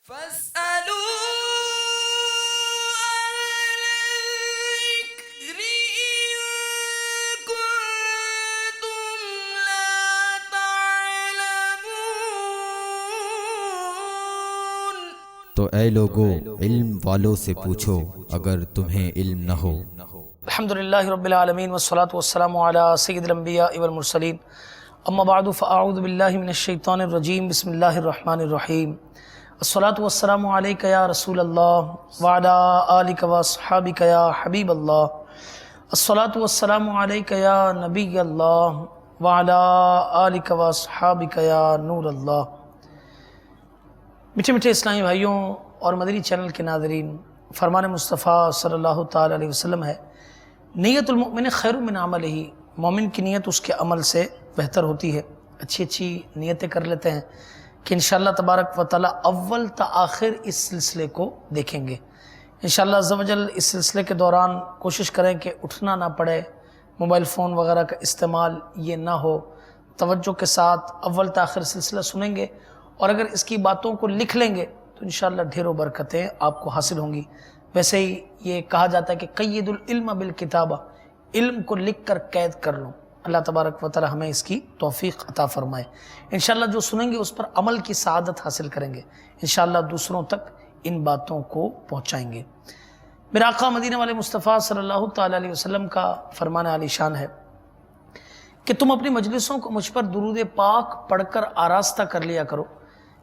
فاسألوا الذكر إن كنتم لا تعلمون۔ تو اے لوگو علم والوں سے پوچھو اگر تمہیں علم نہ ہو۔ الحمدللہ رب العالمین والصلاة والسلام علی سید الانبیاء والمرسلین، اما بعد فاعوذ باللہ من الشیطان الرجیم، بسم اللہ الرحمن الرحیم۔ الصلاة والسلام علیک یا رسول اللہ وعلی آلک واصحابک یا حبیب اللہ۔ الصلاة والسلام علیک یا نبی اللہ وعلی آلک واصحابک یا نور اللہ۔ میٹھے میٹھے اسلامی بھائیوں اور مدنی چینل کے ناظرین، فرمان مصطفیٰ صلی اللہ تعالی علیہ وسلم ہے، نیت المؤمن خیر من عملہ، مومن کی نیت اس کے عمل سے بہتر ہوتی ہے۔ اچھی نیتیں کر لیتے ہیں کہ انشاءاللہ تبارک و تعالی اول تا آخر اس سلسلے کو دیکھیں گے۔ انشاءاللہ عز و جل اس سلسلے کے دوران کوشش کریں کہ اٹھنا نہ پڑے، موبائل فون وغیرہ کا استعمال یہ نہ ہو، توجہ کے ساتھ اول تا آخر سلسلہ سنیں گے، اور اگر اس کی باتوں کو لکھ لیں گے تو انشاءاللہ ڈھیروں برکتیں آپ کو حاصل ہوں گی۔ ویسے ہی یہ کہا جاتا ہے کہ قید العلم بالکتابہ، علم کو لکھ کر قید کر لو۔ اللہ تبارک و تعالی ہمیں اس کی توفیق عطا فرمائے۔ انشاءاللہ جو سنیں گے اس پر عمل کی سعادت حاصل کریں گے، انشاءاللہ دوسروں تک ان باتوں کو پہنچائیں گے۔ میرا آقا مدینہ والے مصطفیٰ صلی اللہ تعالی علیہ وسلم کا فرمان عالی شان ہے کہ تم اپنی مجلسوں کو مجھ پر درود پاک پڑھ کر آراستہ کر لیا کرو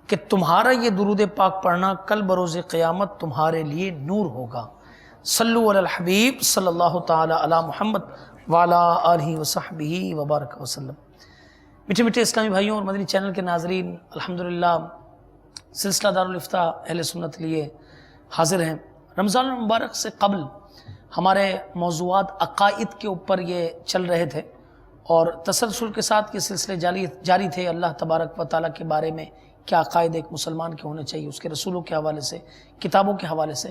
کہ تمہارا یہ درود پاک پڑھنا کل بروز قیامت تمہارے لیے نور ہوگا۔ صلو علی الحبیب صلی اللہ تعالی علی محمد وعلی آلہ وصحبہ وبارک وسلم۔ میٹھے میٹھے اسلامی بھائیوں اور مدنی چینل کے ناظرین، الحمدللہ سلسلہ دارالافتاء اہل سنت لیے حاضر ہیں۔ رمضان المبارک سے قبل ہمارے موضوعات عقائد کے اوپر یہ چل رہے تھے، اور تسلسل کے ساتھ یہ سلسلے جاری تھے۔ اللہ تبارک و تعالیٰ کے بارے میں کیا عقائد ایک مسلمان کے ہونے چاہیے، اس کے رسولوں کے حوالے سے، کتابوں کے حوالے سے۔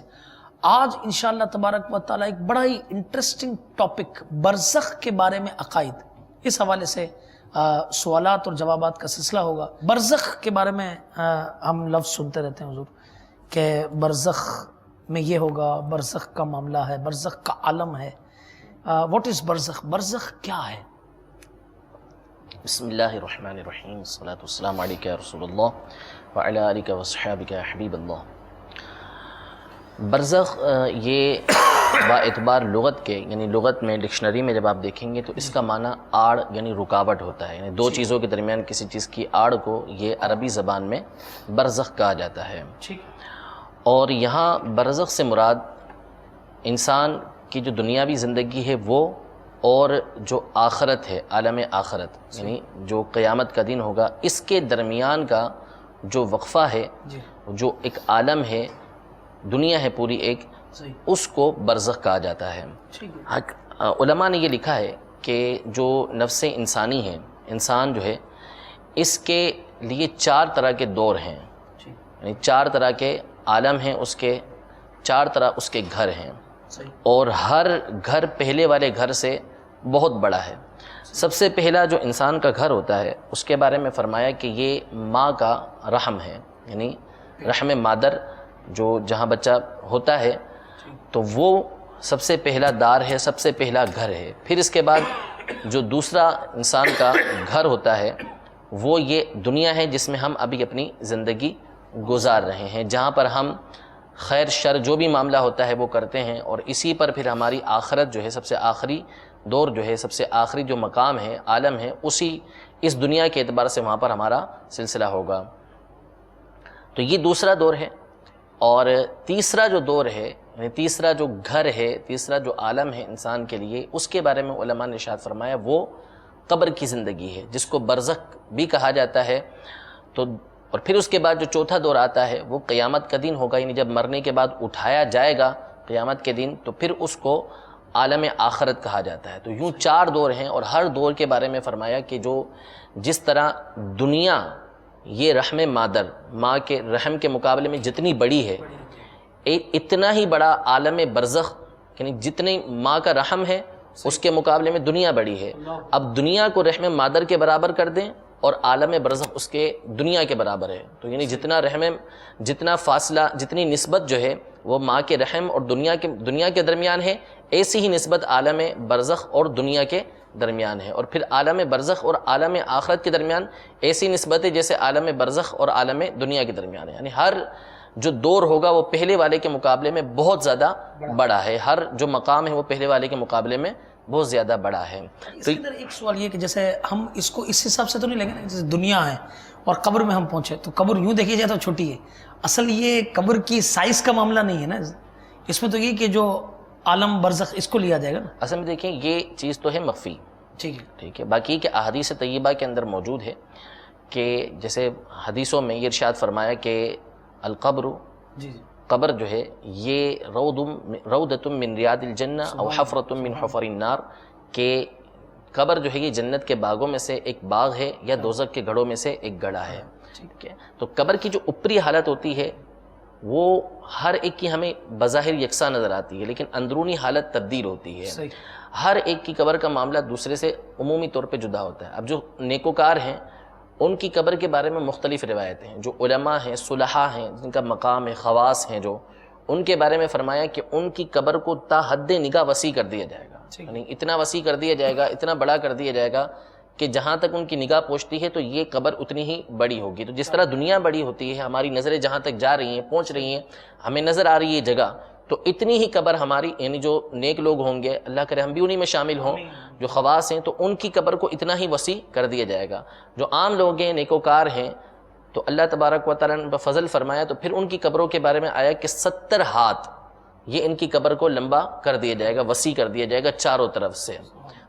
آج انشاءاللہ تبارک و تعالیٰ ایک بڑا ہی انٹرسٹنگ ٹاپک، برزخ کے بارے میں عقائد، اس حوالے سے سوالات اور جوابات کا سلسلہ ہوگا۔ برزخ کے بارے میں ہم لفظ سنتے رہتے ہیں حضور کہ برزخ میں یہ ہوگا، برزخ کا معاملہ ہے، برزخ کا عالم ہے۔ واٹ از برزخ؟ برزخ کیا ہے؟ بسم اللہ الرحمن الرحیم، الصلاۃ والسلام علیک یا رسول اللہ وعلی آلک وصحابک یا حبیب اللہ۔ برزخ یہ با اعتبار لغت کے، یعنی لغت میں ڈکشنری میں جب آپ دیکھیں گے تو اس کا معنی آڑ یعنی رکاوٹ ہوتا ہے، یعنی دو چیزوں کے درمیان کسی چیز کی آڑ کو یہ عربی زبان میں برزخ کہا جاتا ہے۔ اور یہاں برزخ سے مراد انسان کی جو دنیاوی زندگی ہے وہ، اور جو آخرت ہے، عالم آخرت یعنی جو قیامت کا دن ہوگا، اس کے درمیان کا جو وقفہ ہے، جو ایک عالم ہے، دنیا ہے پوری ایک، اس کو برزخ کہا جاتا ہے۔ علماء نے یہ لکھا ہے کہ جو نفس انسانی ہے، انسان جو ہے، اس کے لیے 4 طرح کے دور ہیں، یعنی 4 طرح کے عالم ہیں، اس کے 4 طرح اس کے گھر ہیں، اور ہر گھر پہلے والے گھر سے بہت بڑا ہے۔ سب سے پہلا جو انسان کا گھر ہوتا ہے، اس کے بارے میں فرمایا کہ یہ ماں کا رحم ہے، یعنی رحم مادر، جو جہاں بچہ ہوتا ہے، تو وہ سب سے پہلا دار ہے، سب سے پہلا گھر ہے۔ پھر اس کے بعد جو دوسرا انسان کا گھر ہوتا ہے وہ یہ دنیا ہے جس میں ہم ابھی اپنی زندگی گزار رہے ہیں، جہاں پر ہم خیر شر جو بھی معاملہ ہوتا ہے وہ کرتے ہیں، اور اسی پر پھر ہماری آخرت جو ہے، سب سے آخری دور جو ہے، سب سے آخری جو مقام ہے، عالم ہے، اس دنیا کے اعتبار سے وہاں پر ہمارا سلسلہ ہوگا۔ تو یہ دوسرا دور ہے۔ اور تیسرا جو دور ہے، یعنی تیسرا جو گھر ہے، تیسرا جو عالم ہے انسان کے لیے، اس کے بارے میں علماء نے ارشاد فرمایا وہ قبر کی زندگی ہے، جس کو برزخ بھی کہا جاتا ہے۔ اور پھر اس کے بعد جو چوتھا دور آتا ہے وہ قیامت کا دن ہوگا، یعنی جب مرنے کے بعد اٹھایا جائے گا قیامت کے دن، تو پھر اس کو عالم آخرت کہا جاتا ہے۔ تو یوں 4 دور ہیں، اور ہر دور کے بارے میں فرمایا کہ جس طرح دنیا یہ رحم مادر، ماں کے رحم کے مقابلے میں جتنی بڑی ہے، اتنا ہی بڑا عالم برزخ، یعنی جتنی ماں کا رحم ہے اس کے مقابلے میں دنیا بڑی ہے۔ اب دنیا کو رحم مادر کے برابر کر دیں اور عالم برزخ اس کے دنیا کے برابر ہے. تو یعنی جتنا رحم، جتنا فاصلہ، جتنی نسبت جو ہے وہ ماں کے رحم اور دنیا کے درمیان ہے، ایسی ہی نسبت عالم برزخ اور دنیا کے درمیان ہے. اور پھر عالم برزخ اور عالم آخرت کے درمیان ایسی نسبت ہے جیسے عالم برزخ اور عالم دنیا کے درمیان ہے. یعنی ہر جو دور ہوگا وہ پہلے والے کے مقابلے میں بہت زیادہ بڑا ہے، ہر جو مقام ہے وہ پہلے والے کے مقابلے میں بہت زیادہ بڑا ہے. اس کے اندر ایک سوال یہ کہ جیسے ہم اس کو اس حساب سے تو نہیں لیں گے، جیسے دنیا ہے اور قبر میں ہم پہنچے تو قبر یوں دیکھی جائے تو چھوٹی ہے، اصل یہ قبر کی سائز کا معاملہ نہیں ہے نا، اس میں تو یہ کہ جو عالم برزخ اس کو لیا جائے گا نا. اصل میں دیکھیں یہ چیز تو ہے مخفی، ٹھیک ہے. باقی کہ احادیث طیبہ کے اندر موجود ہے کہ جیسے حدیثوں میں یہ ارشاد فرمایا کہ القبر، قبر جو ہے یہ روضۃ من ریاض الجنہ او حفرۃ من حفر النار، کہ قبر جو ہے یہ جنت کے باغوں میں سے ایک باغ ہے یا دوزخ کے گڑھوں میں سے ایک گڑھا ہے. ٹھیک ہے. تو قبر کی جو اوپری حالت ہوتی ہے وہ ہر ایک کی ہمیں بظاہر یکساں نظر آتی ہے، لیکن اندرونی حالت تبدیل ہوتی ہے. ہر ایک کی قبر کا معاملہ دوسرے سے عمومی طور پہ جدا ہوتا ہے. اب جو نیکوکار ہیں ان کی قبر کے بارے میں مختلف روایتیں ہیں، جو علماء ہیں، صلحاء ہیں، جن کا مقام ہے، خواص ہیں، جو ان کے بارے میں فرمایا کہ ان کی قبر کو تا حد نگاہ وسیع کر دیا جائے گا. یعنی اتنا وسیع کر دیا جائے گا، اتنا بڑا کر دیا جائے گا کہ جہاں تک ان کی نگاہ پہنچتی ہے تو یہ قبر اتنی ہی بڑی ہوگی. تو جس طرح دنیا بڑی ہوتی ہے، ہماری نظریں جہاں تک جا رہی ہیں، پہنچ رہی ہیں، ہمیں نظر آ رہی ہے جگہ، تو اتنی ہی قبر ہماری، یعنی جو نیک لوگ ہوں گے، اللہ کرے ہم بھی انہی میں شامل ہوں، جو خواص ہیں، تو ان کی قبر کو اتنا ہی وسیع کر دیا جائے گا. جو عام لوگ ہیں، نیکوکار ہیں، تو اللہ تبارک و تعالیٰ نے فضل فرمایا تو پھر ان کی قبروں کے بارے میں آیا کہ 70 ہاتھ یہ ان کی قبر کو لمبا کر دیا جائے گا، وسیع کر دیا جائے گا چاروں طرف سے.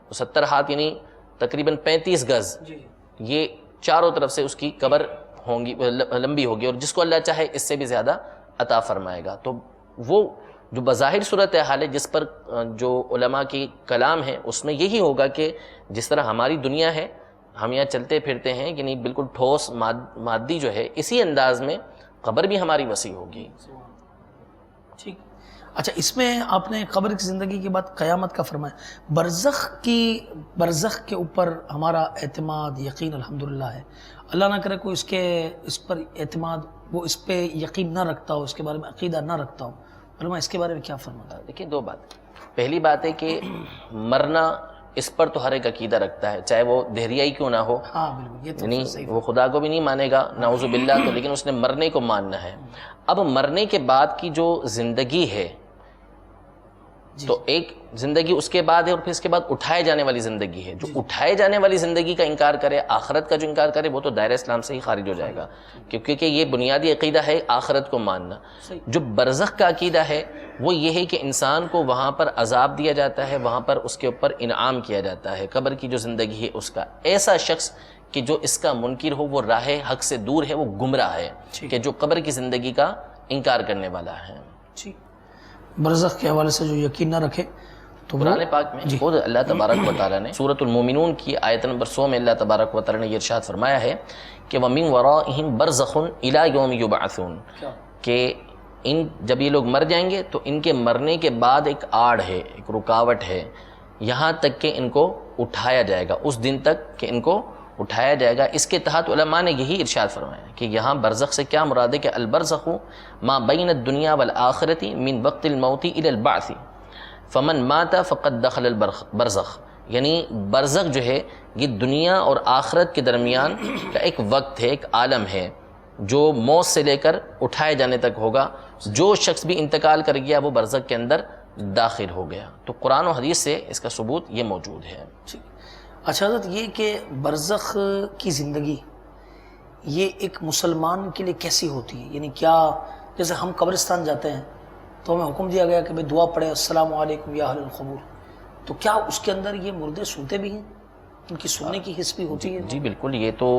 تو 70 ہاتھ یعنی تقریباً 35 گز یہ چاروں طرف سے اس کی قبر ہوں گی، لمبی ہوگی، اور جس کو اللہ چاہے اس سے بھی زیادہ عطا فرمائے گا. تو وہ جو بظاہر صورت حال ہے جس پر جو علماء کی کلام ہے اس میں یہی ہوگا کہ جس طرح ہماری دنیا ہے، ہم یہاں چلتے پھرتے ہیں، یعنی بالکل ٹھوس مادی جو ہے، اسی انداز میں قبر بھی ہماری وسیع ہوگی. ٹھیک. اچھا، اس میں آپ نے قبر کی زندگی کے بعد قیامت کا فرمایا. برزخ کے اوپر ہمارا اعتماد، یقین الحمدللہ ہے. اللہ نہ کرے کوئی اس پر اعتماد، وہ اس پہ یقین نہ رکھتا ہو، اس کے بارے میں عقیدہ نہ رکھتا ہو، علماء اس کے بارے میں کیا فرماتا ہے؟ دیکھیں، 2 بات. پہلی بات ہے کہ مرنا اس پر تو ہر ایک عقیدہ رکھتا ہے، چاہے وہ دہریہ ہی کیوں نہ ہو. ہاں بالکل، یہ تو یعنی صحیح. وہ خدا کو بھی نہیں مانے گا نعوذ باللہ، تو لیکن اس نے مرنے کو ماننا ہے. اب مرنے کے بعد کی جو زندگی ہے تو ایک زندگی اس کے بعد ہے، اور پھر اس کے بعد اٹھائے جانے والی زندگی ہے. جو اٹھائے جانے والی زندگی کا انکار کرے، آخرت کا جو انکار کرے، وہ تو دائرہ اسلام سے ہی خارج ہو جائے گا، کیونکہ یہ بنیادی عقیدہ ہے آخرت کو ماننا. جو برزخ کا عقیدہ ہے وہ یہ ہے کہ انسان کو وہاں پر عذاب دیا جاتا ہے، وہاں پر اس کے اوپر انعام کیا جاتا ہے. قبر کی جو زندگی ہے اس کا، ایسا شخص کہ جو اس کا منکر ہو، وہ راہ حق سے دور ہے، وہ گمراہ ہے، کہ جو قبر کی زندگی کا انکار کرنے والا ہے. برزخ کے حوالے سے جو یقین نہ رکھے تو قرآن پاک میں خود اللہ تبارک و تعالیٰ نے سورۃ المومنون کی آیت نمبر 100 میں اللہ تبارک و تعالیٰ نے یہ ارشاد فرمایا ہے کہ وَمِن وَرَائِهِمْ بَرْزَخٌ إِلَى يَوْمِ يُبْعَثُونَ، کہ جب یہ لوگ مر جائیں گے تو ان کے مرنے کے بعد ایک آڑ ہے، ایک رکاوٹ ہے، یہاں تک کہ ان کو اٹھایا جائے گا، اس دن تک کہ ان کو اٹھایا جائے گا. اس کے تحت علماء نے یہی ارشاد فرمایا کہ یہاں برزخ سے کیا مراد ہے کہ البرزخ ما بین الدنیا والآخرت من وقت الموت الى البعث فمن مات فقد دخل البرزخ. یعنی برزخ جو ہے یہ دنیا اور آخرت کے درمیان کا ایک وقت ہے، ایک عالم ہے جو موت سے لے کر اٹھائے جانے تک ہوگا. جو شخص بھی انتقال کر گیا وہ برزخ کے اندر داخل ہو گیا. تو قرآن و حدیث سے اس کا ثبوت یہ موجود ہے. اچھا حضرت، یہ کہ برزخ کی زندگی یہ ایک مسلمان کے لیے کیسی ہوتی ہے؟ یعنی کیا جیسے ہم قبرستان جاتے ہیں تو ہمیں حکم دیا گیا کہ بھئی دعا پڑھے السلام علیکم یا اہل القبور، تو کیا اس کے اندر یہ مردے سنتے بھی ہیں؟ ان کی سننے کی حس بھی ہوتی ہے؟ جی بالکل، یہ تو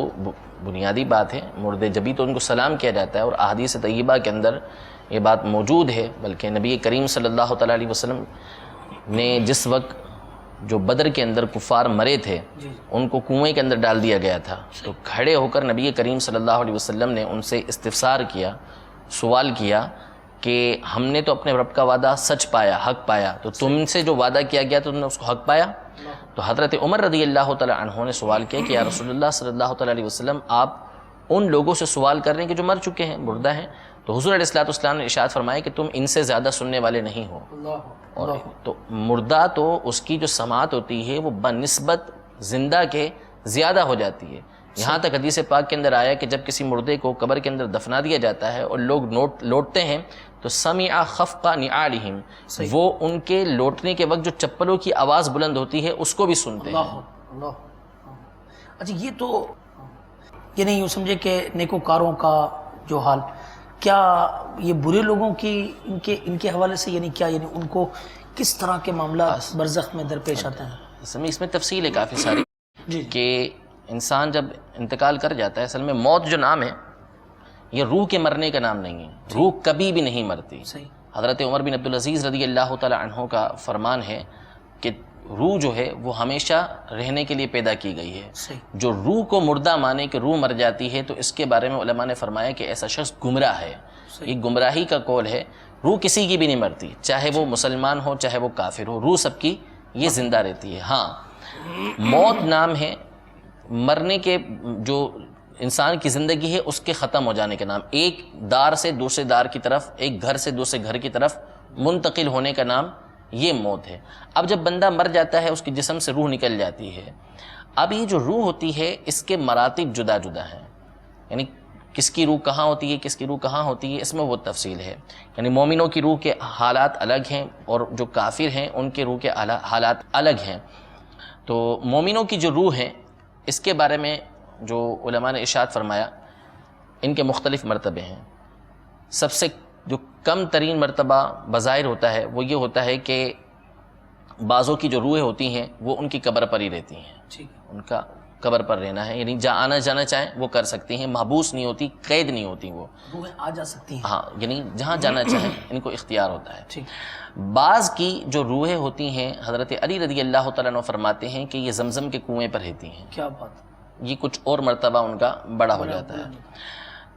بنیادی بات ہے. مردے جبھی تو ان کو سلام کیا جاتا ہے، اور احادیث طیبہ کے اندر یہ بات موجود ہے. بلکہ نبی کریم صلی اللہ تعالیٰ علیہ وسلم نے جس وقت جو بدر کے اندر کفار مرے تھے ان کو کنویں کے اندر ڈال دیا گیا تھا، تو کھڑے ہو کر نبی کریم صلی اللہ علیہ وسلم نے ان سے استفسار کیا، سوال کیا کہ ہم نے تو اپنے رب کا وعدہ سچ پایا، حق پایا، تو تم سے جو وعدہ کیا گیا تو تم نے اس کو حق پایا؟ تو حضرت عمر رضی اللہ تعالی عنہ نے سوال کیا کہ یا رسول اللہ صلی اللہ تعالی علیہ وسلم آپ ان لوگوں سے سوال کر رہے ہیں کہ جو مر چکے ہیں، مردہ ہیں؟ تو حضور علیہ الصلوۃ والسلام نے ارشاد فرمایا کہ تم ان سے زیادہ سننے والے نہیں ہو. اور تو مردہ تو اس کی جو سماعت ہوتی ہے وہ بنسبت زندہ کے زیادہ ہو جاتی ہے. یہاں تک حدیث پاک کے اندر آیا کہ جب کسی مردے کو قبر کے اندر دفنا دیا جاتا ہے اور لوگ لوٹتے ہیں تو سمع خفق نعالہم، وہ ان کے لوٹنے کے وقت جو چپلوں کی آواز بلند ہوتی ہے اس کو بھی سنتے ہیں. اللہ. اچھا یہ تو یہ نہیں یوں سمجھے کہ نیکوکاروں کا جو حال، کیا یہ برے لوگوں کی ان کے حوالے سے یعنی کیا، یعنی ان کو کس طرح کے معاملات برزخ میں درپیش آتے ہیں؟ اس میں تفصیل ہے کافی ساری جی. کہ انسان جب انتقال کر جاتا ہے، اصل میں موت جو نام ہے یہ روح کے مرنے کا نام نہیں ہے. روح کبھی بھی نہیں مرتی. صحیح. حضرت عمر بن عبدالعزیز رضی اللہ تعالی عنہ کا فرمان ہے کہ روح جو ہے وہ ہمیشہ رہنے کے لیے پیدا کی گئی ہے. صحیح. جو روح کو مردہ مانے کہ روح مر جاتی ہے تو اس کے بارے میں علماء نے فرمایا کہ ایسا شخص گمراہ ہے. یہ گمراہی کا قول ہے. روح کسی کی بھی نہیں مرتی، چاہے وہ مسلمان ہو چاہے وہ کافر ہو، روح سب کی یہ زندہ رہتی ہے. ہاں موت نام ہے مرنے کے، جو انسان کی زندگی ہے اس کے ختم ہو جانے کا نام. ایک دار سے دوسرے دار کی طرف، ایک گھر سے دوسرے گھر کی طرف منتقل ہونے کا نام یہ موت ہے. اب جب بندہ مر جاتا ہے اس کے جسم سے روح نکل جاتی ہے. اب یہ جو روح ہوتی ہے اس کے مراتب جدا جدا ہیں، یعنی کس کی روح کہاں ہوتی ہے، کس کی روح کہاں ہوتی ہے، اس میں وہ تفصیل ہے. یعنی مومنوں کی روح کے حالات الگ ہیں اور جو کافر ہیں ان کے روح کے حالات الگ ہیں. تو مومنوں کی جو روح ہے اس کے بارے میں جو علماء نے ارشاد فرمایا ان کے مختلف مرتبے ہیں. سب سے جو کم ترین مرتبہ بظاہر ہوتا ہے وہ یہ ہوتا ہے کہ بعضوں کی جو روحیں ہوتی ہیں وہ ان کی قبر پر ہی رہتی ہیں. ان کا قبر پر رہنا ہے، یعنی جہاں آنا جانا چاہیں وہ کر سکتی ہیں، محبوس نہیں ہوتی، قید نہیں ہوتی. وہ روحیں آ جا سکتی ہیں. ہاں یعنی جہاں جانا چاہیں ان کو اختیار ہوتا ہے. بعض کی جو روحیں ہوتی ہیں حضرت علی رضی اللہ تعالیٰ عنہ فرماتے ہیں کہ یہ زمزم کے کنویں پر رہتی ہیں. کیا بات. یہ کچھ اور مرتبہ ان کا بڑا ہو جاتا ہے.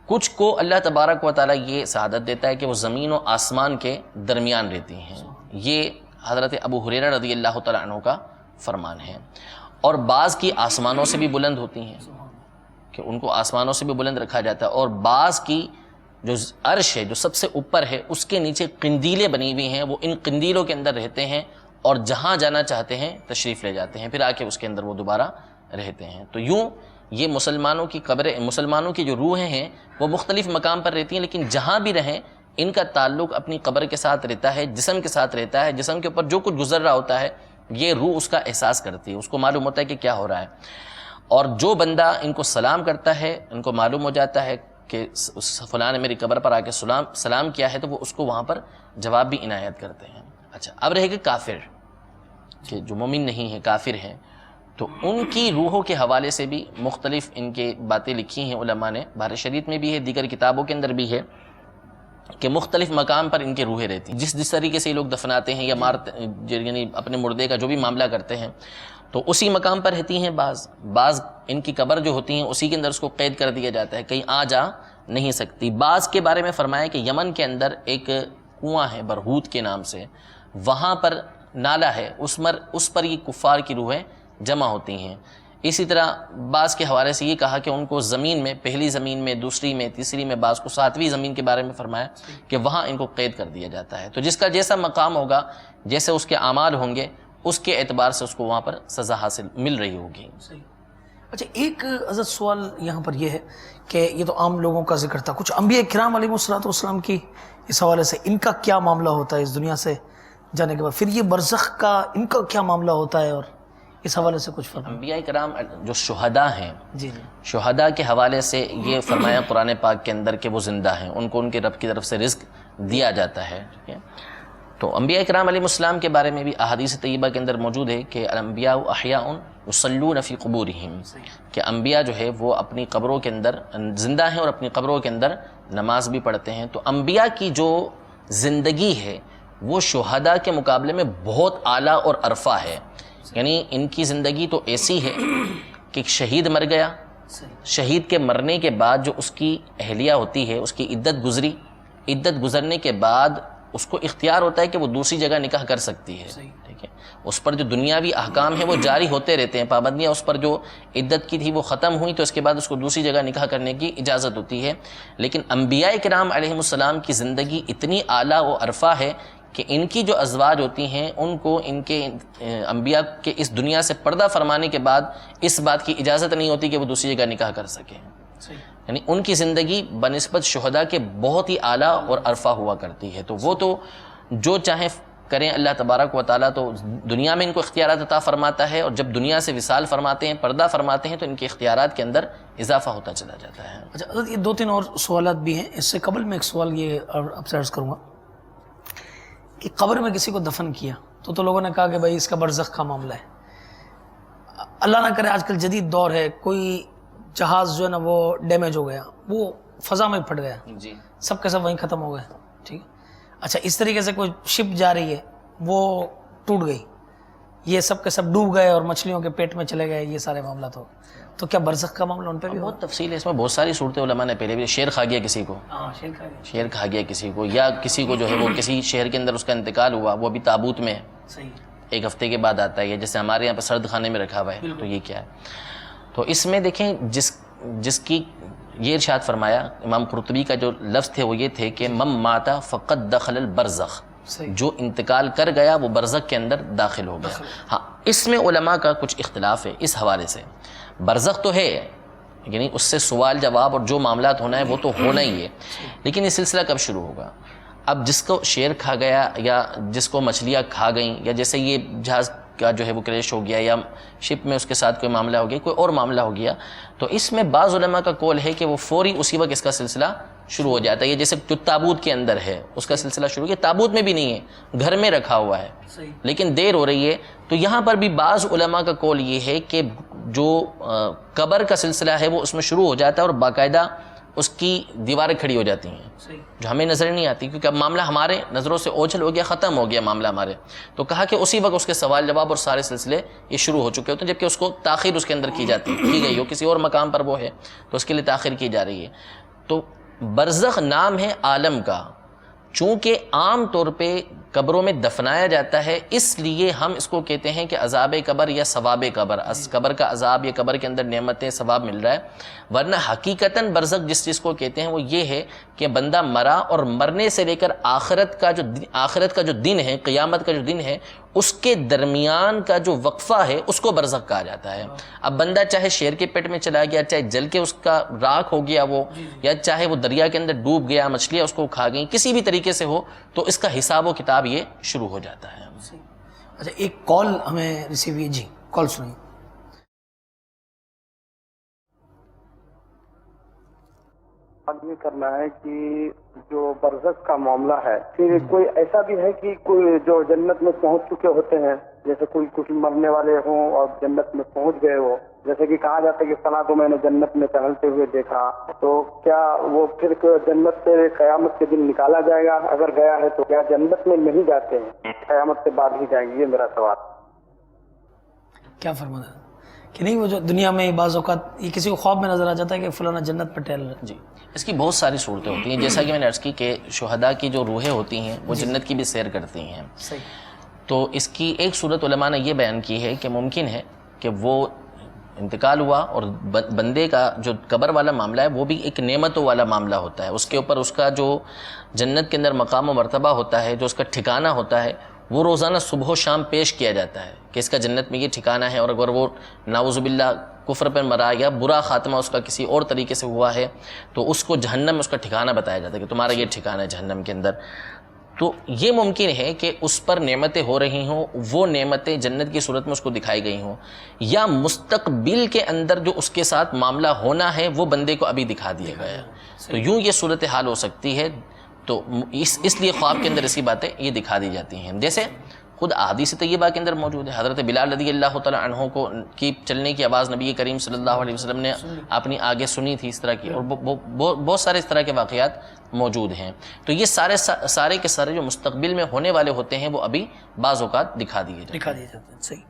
کچھ کو اللہ تبارک و تعالیٰ یہ سعادت دیتا ہے کہ وہ زمین و آسمان کے درمیان رہتی ہیں. یہ حضرت ابو ہریرہ رضی اللہ تعالیٰ عنہ کا فرمان ہے. اور بعض کی آسمانوں سے بھی بلند ہوتی ہیں کہ ان کو آسمانوں سے بھی بلند رکھا جاتا ہے. اور بعض کی جو عرش ہے جو سب سے اوپر ہے اس کے نیچے قندیلیں بنی ہوئی ہیں، وہ ان قندیلوں کے اندر رہتے ہیں اور جہاں جانا چاہتے ہیں تشریف لے جاتے ہیں، پھر آ کے اس کے اندر وہ دوبارہ رہتے ہیں. تو یوں یہ مسلمانوں کی قبریں، مسلمانوں کی جو روحیں ہیں وہ مختلف مقام پر رہتی ہیں، لیکن جہاں بھی رہیں ان کا تعلق اپنی قبر کے ساتھ رہتا ہے، جسم کے ساتھ رہتا ہے. جسم کے اوپر جو کچھ گزر رہا ہوتا ہے یہ روح اس کا احساس کرتی ہے، اس کو معلوم ہوتا ہے کہ کیا ہو رہا ہے. اور جو بندہ ان کو سلام کرتا ہے ان کو معلوم ہو جاتا ہے کہ فلاں نے میری قبر پر آ کے سلام کیا ہے، تو وہ اس کو وہاں پر جواب بھی عنایت کرتے ہیں. اچھا اب رہے گا کافر، کہ جو مومن نہیں ہیں کافر ہیں، تو ان کی روحوں کے حوالے سے بھی مختلف ان کے باتیں لکھی ہیں علماء نے. بحر شریعت میں بھی ہے، دیگر کتابوں کے اندر بھی ہے کہ مختلف مقام پر ان کے روحیں رہتی ہیں. جس طریقے سے یہ لوگ دفناتے ہیں یا یعنی اپنے مردے کا جو بھی معاملہ کرتے ہیں تو اسی مقام پر رہتی ہیں. بعض ان کی قبر جو ہوتی ہیں اسی کے اندر اس کو قید کر دیا جاتا ہے، کہیں آ جا نہیں سکتی. بعض کے بارے میں فرمایا کہ یمن کے اندر ایک کنواں ہے برہوت کے نام سے، وہاں پر نالا ہے، اس پر یہ کفار کی روحیں جمع ہوتی ہیں. اسی طرح بعض کے حوالے سے یہ کہا کہ ان کو زمین میں، پہلی زمین میں، دوسری میں، تیسری میں، بعض کو ساتویں زمین کے بارے میں فرمایا کہ وہاں ان کو قید کر دیا جاتا ہے. تو جس کا جیسا مقام ہوگا، جیسے اس کے اعمال ہوں گے، اس کے اعتبار سے اس کو وہاں پر سزا حاصل مل رہی ہوگی. اچھا ایک حضرت سوال یہاں پر یہ ہے کہ یہ تو عام لوگوں کا ذکر تھا، کچھ انبیاء کرام علیہ الصلوۃ والسلام کی اس حوالے سے ان کا کیا معاملہ ہوتا ہے اس دنیا سے جانے کے بعد، پھر یہ برزخ کا ان کا کیا معاملہ ہوتا ہے، اور اس حوالے سے کچھ فرمائیں. انبیاء کرام جو شہداء ہیں، جی شہداء کے حوالے سے یہ فرمایا قرآن پاک کے اندر کہ وہ زندہ ہیں، ان کو ان کے رب کی طرف سے رزق دیا جاتا ہے. ٹھیک ہے، تو انبیاء کرام علیہ السلام کے بارے میں بھی احادیث طیبہ کے اندر موجود ہے کہ الانبیاء احیاء یصلون فی قبورہم، کہ انبیاء جو ہے وہ اپنی قبروں کے اندر زندہ ہیں اور اپنی قبروں کے اندر نماز بھی پڑھتے ہیں. تو انبیاء کی جو زندگی ہے وہ شہداء کے مقابلے میں بہت اعلیٰ اور ارفع ہے. یعنی ان کی زندگی تو ایسی ہے کہ ایک شہید مر گیا، شہید کے مرنے کے بعد جو اس کی اہلیہ ہوتی ہے، اس کی عدت گزری، عدت گزرنے کے بعد اس کو اختیار ہوتا ہے کہ وہ دوسری جگہ نکاح کر سکتی ہے، ٹھیک ہے، اس پر جو دنیاوی احکام ہیں وہ جاری ہوتے رہتے ہیں، پابندیاں اس پر جو عدت کی تھی وہ ختم ہوئی تو اس کے بعد اس کو دوسری جگہ نکاح کرنے کی اجازت ہوتی ہے۔ لیکن انبیاء کرام علیہم السلام کی زندگی اتنی اعلیٰ و عرفہ ہے کہ ان کی جو ازواج ہوتی ہیں ان کو ان کے انبیاء کے اس دنیا سے پردہ فرمانے کے بعد اس بات کی اجازت نہیں ہوتی کہ وہ دوسری جگہ نکاح کر سکیں، یعنی ان کی زندگی بنسبت شہداء کے بہت ہی اعلیٰ اور عرفہ ہوا کرتی ہے۔ تو وہ تو جو چاہیں کریں، اللہ تبارک و تعالیٰ تو دنیا میں ان کو اختیارات عطا فرماتا ہے، اور جب دنیا سے وصال فرماتے ہیں، پردہ فرماتے ہیں، تو ان کے اختیارات کے اندر اضافہ ہوتا چلا جاتا ہے۔ اچھا حضرت، یہ 2-3 اور سوالات بھی ہیں، اس سے قبل میں ایک سوال یہ آپ سے عرض کروں گا کہ قبر میں کسی کو دفن کیا تو لوگوں نے کہا کہ بھائی اس کا برزخ کا معاملہ ہے، اللہ نہ کرے آج کل جدید دور ہے، کوئی جہاز جو ہے نا وہ ڈیمیج ہو گیا، وہ فضا میں پھٹ گیا، جی، سب کے سب وہیں ختم ہو گئے، ٹھیک ہے، اچھا اس طریقے سے کوئی شپ جا رہی ہے وہ ٹوٹ گئی، یہ سب کے سب ڈوب گئے اور مچھلیوں کے پیٹ میں چلے گئے، یہ سارے معاملات ہو، تو کیا برزخ کا معاملہ ان پہ بھی بہت تفصیل ہے اس میں، بہت ساری صورتیں علماء نے پہلے بھی، شیر کھا گیا کسی کو، شیر کھا گیا کسی کو، یا کسی کو جو ہے وہ کسی شہر کے اندر اس کا انتقال ہوا، وہ ابھی تابوت میں ہے، صحیح، 1 ہفتے کے بعد آتا ہے، جیسے ہمارے یہاں پہ سرد خانے میں رکھا ہوا ہے، تو یہ کیا ہے؟ تو اس میں دیکھیں جس کی یہ ارشاد فرمایا امام قرطبی کا جو لفظ تھے وہ یہ تھے کہ مم ماتا فقط دخل البرزخ، جو انتقال کر گیا وہ برزخ کے اندر داخل ہو گیا۔ ہاں، اس میں علماء کا کچھ اختلاف ہے اس حوالے سے، برزخ تو ہے، یعنی اس سے سوال جواب اور جو معاملات ہونا ہے وہ تو ہونا ہی ہے، لیکن یہ سلسلہ کب شروع ہوگا؟ اب جس کو شیر کھا گیا یا جس کو مچھلیاں کھا گئیں، یا جیسے یہ جہاز کا جو ہے وہ کریش ہو گیا، یا شپ میں اس کے ساتھ کوئی معاملہ ہو گیا، کوئی اور معاملہ ہو گیا، تو اس میں بعض علماء کا قول ہے کہ وہ فوری اسی وقت اس کا سلسلہ شروع ہو جاتا ہے، یہ جیسے جو تابوت کے اندر ہے اس کا سلسلہ شروع ہو گیا، تابوت میں بھی نہیں ہے، گھر میں رکھا ہوا ہے لیکن دیر ہو رہی ہے، تو یہاں پر بھی بعض علماء کا قول یہ ہے کہ جو قبر کا سلسلہ ہے وہ اس میں شروع ہو جاتا ہے، اور باقاعدہ اس کی دیواریں کھڑی ہو جاتی ہیں جو ہمیں نظر نہیں آتی، کیونکہ اب معاملہ ہمارے نظروں سے اوجھل ہو گیا، ختم ہو گیا معاملہ ہمارے، تو کہا کہ اسی وقت اس کے سوال جواب اور سارے سلسلے یہ شروع ہو چکے ہوتے ہیں، جبکہ اس کو تاخیر اس کے اندر کی گئی ہو، کسی اور مقام پر وہ ہے تو اس کے لیے تاخیر کی جا رہی ہے۔ تو برزخ نام ہے عالم کا، چونکہ عام طور پہ قبروں میں دفنایا جاتا ہے، اس لیے ہم اس کو کہتے ہیں کہ عذاب قبر یا ثواب قبر، قبر کا عذاب یا قبر کے اندر نعمتیں ثواب مل رہا ہے، ورنہ حقیقتاً برزخ جس چیز کو کہتے ہیں وہ یہ ہے کہ بندہ مرا اور مرنے سے لے کر آخرت کا جو دن ہے، قیامت کا جو دن ہے، اس کے درمیان کا جو وقفہ ہے اس کو برزخ کہا جاتا ہے۔ اب بندہ چاہے شیر کے پیٹ میں چلا گیا، چاہے جل کے اس کا راکھ ہو گیا وہ، یا چاہے وہ دریا کے اندر ڈوب گیا، مچھلیاں اس کو کھا گئیں، کسی بھی طریقے سے ہو تو اس کا حساب و کتاب یہ شروع ہو جاتا ہے۔ اچھا ایک کال ہمیں ریسیو ہوئی، جی کال سنیں۔ یہ کرنا ہے کہ جو برزخ کا معاملہ ہے، پھر کوئی ایسا بھی ہے کہ کوئی جو جنت میں پہنچ چکے ہوتے ہیں، جیسے کوئی کچھ مرنے والے ہوں اور جنت میں پہنچ گئے ہو، جیسے کہ کہا جاتا ہے کہ فلاں کو میں نے جنت میں ٹہلتے ہوئے دیکھا، تو کیا وہ پھر جنت سے قیامت کے دن نکالا جائے گا؟ اگر گیا ہے تو کیا جنت میں نہیں جاتے ہیں، قیامت سے بعد ہی جائیں گے؟ یہ میرا سوال۔ کیا فرمایا کہ نہیں، وہ جو دنیا میں بعض اوقات یہ کسی کو خواب میں نظر آ جاتا ہے کہ فلانا جنت پہ ٹہل رہا ہے؟ جی، اس کی بہت ساری صورتیں ہوتی ہیں، جیسا کہ میں نے عرض کی کہ شہداء کی جو روحیں ہوتی ہیں وہ جنت کی بھی سیر کرتی ہیں، تو اس کی ایک صورت علماء نے یہ بیان کی ہے کہ ممکن ہے کہ وہ انتقال ہوا اور بندے کا جو قبر والا معاملہ ہے وہ بھی ایک نعمتوں والا معاملہ ہوتا ہے، اس کے اوپر اس کا جو جنت کے اندر مقام و مرتبہ ہوتا ہے، جو اس کا ٹھکانہ ہوتا ہے، وہ روزانہ صبح و شام پیش کیا جاتا ہے کہ اس کا جنت میں یہ ٹھکانہ ہے، اور اگر وہ نعوذ باللہ کفر پر مرا یا برا خاتمہ اس کا کسی اور طریقے سے ہوا ہے تو اس کو جہنم میں اس کا ٹھکانہ بتایا جاتا ہے کہ تمہارا یہ ٹھکانہ ہے جہنم کے اندر۔ تو یہ ممکن ہے کہ اس پر نعمتیں ہو رہی ہوں، وہ نعمتیں جنت کی صورت میں اس کو دکھائی گئی ہوں، یا مستقبل کے اندر جو اس کے ساتھ معاملہ ہونا ہے وہ بندے کو ابھی دکھا دیا گیا ہے، تو یوں یہ صورتحال ہو سکتی ہے۔ تو اس لیے خواب کے اندر ایسی باتیں یہ دکھا دی جاتی ہیں، جیسے خود احادیث طیبہ کے اندر موجود ہے، حضرت بلال رضی اللہ تعالیٰ عنہ کو کی چلنے کی آواز نبی کریم صلی اللہ علیہ وسلم نے اپنی آگے سنی تھی، اس طرح کی، اور بہت سارے اس طرح کے واقعات موجود ہیں۔ تو یہ سارے کے سارے جو مستقبل میں ہونے والے ہوتے ہیں وہ ابھی بعض اوقات دکھا دیے جاتے ہیں۔ صحیح۔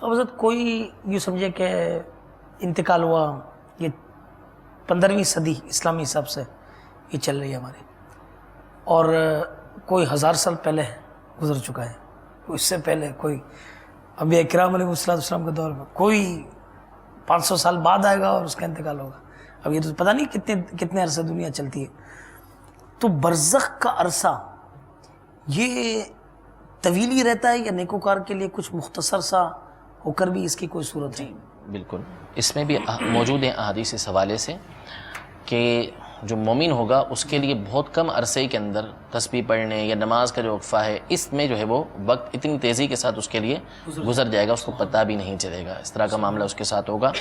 اب حضرت کوئی یوں سمجھے کہ انتقال ہوا، یہ 15ویں صدی اسلامی حساب سے یہ چل رہی ہے ہماری، اور کوئی 1000 سال پہلے گزر چکا ہے، کوئی اس سے پہلے، کوئی انبیاء کرام علیہ السلام کے دور میں، کوئی 500 سال بعد آئے گا اور اس کا انتقال ہوگا. اب یہ تو پتہ نہیں کتنے عرصے دنیا چلتی ہے. تو برزخ کا عرصہ یہ طویل ہی رہتا ہے یا نیکوکار کے لیے کچھ مختصر سا ہو کر بھی اس کی کوئی صورت ہے؟ بالکل، اس میں بھی موجود ہیں احادیث اس حوالے سے کہ جو مومن ہوگا اس کے لیے بہت کم عرصے کے اندر تسبیح پڑھنے یا نماز کا جو وقفہ ہے اس میں جو ہے وہ وقت اتنی تیزی کے ساتھ اس کے لیے گزر جائے گا، اس کو پتہ بھی نہیں چلے گا. اس طرح کا معاملہ اس کے ساتھ ہوگا.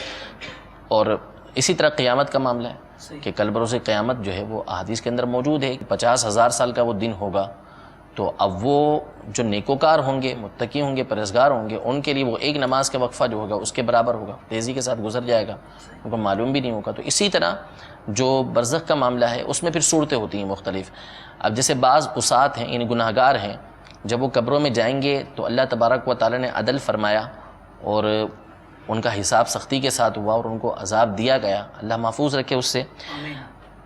اور اسی طرح قیامت کا معاملہ ہے کہ کل بروز قیامت جو ہے وہ احادیث کے اندر موجود ہے کہ 50,000 سال کا وہ دن ہوگا. تو اب وہ جو نیکوکار ہوں گے، متقی ہوں گے، پرہیزگار ہوں گے، ان کے لیے وہ ایک نماز کا وقفہ جو ہوگا اس کے برابر ہوگا، تیزی کے ساتھ گزر جائے گا، ان کو معلوم بھی نہیں ہوگا. تو اسی طرح جو برزخ کا معاملہ ہے اس میں پھر صورتیں ہوتی ہیں مختلف. اب جیسے بعض عصات ہیں یعنی گناہ گار ہیں، جب وہ قبروں میں جائیں گے تو اللہ تبارک و تعالیٰ نے عدل فرمایا اور ان کا حساب سختی کے ساتھ ہوا اور ان کو عذاب دیا گیا، اللہ محفوظ رکھے اس سے.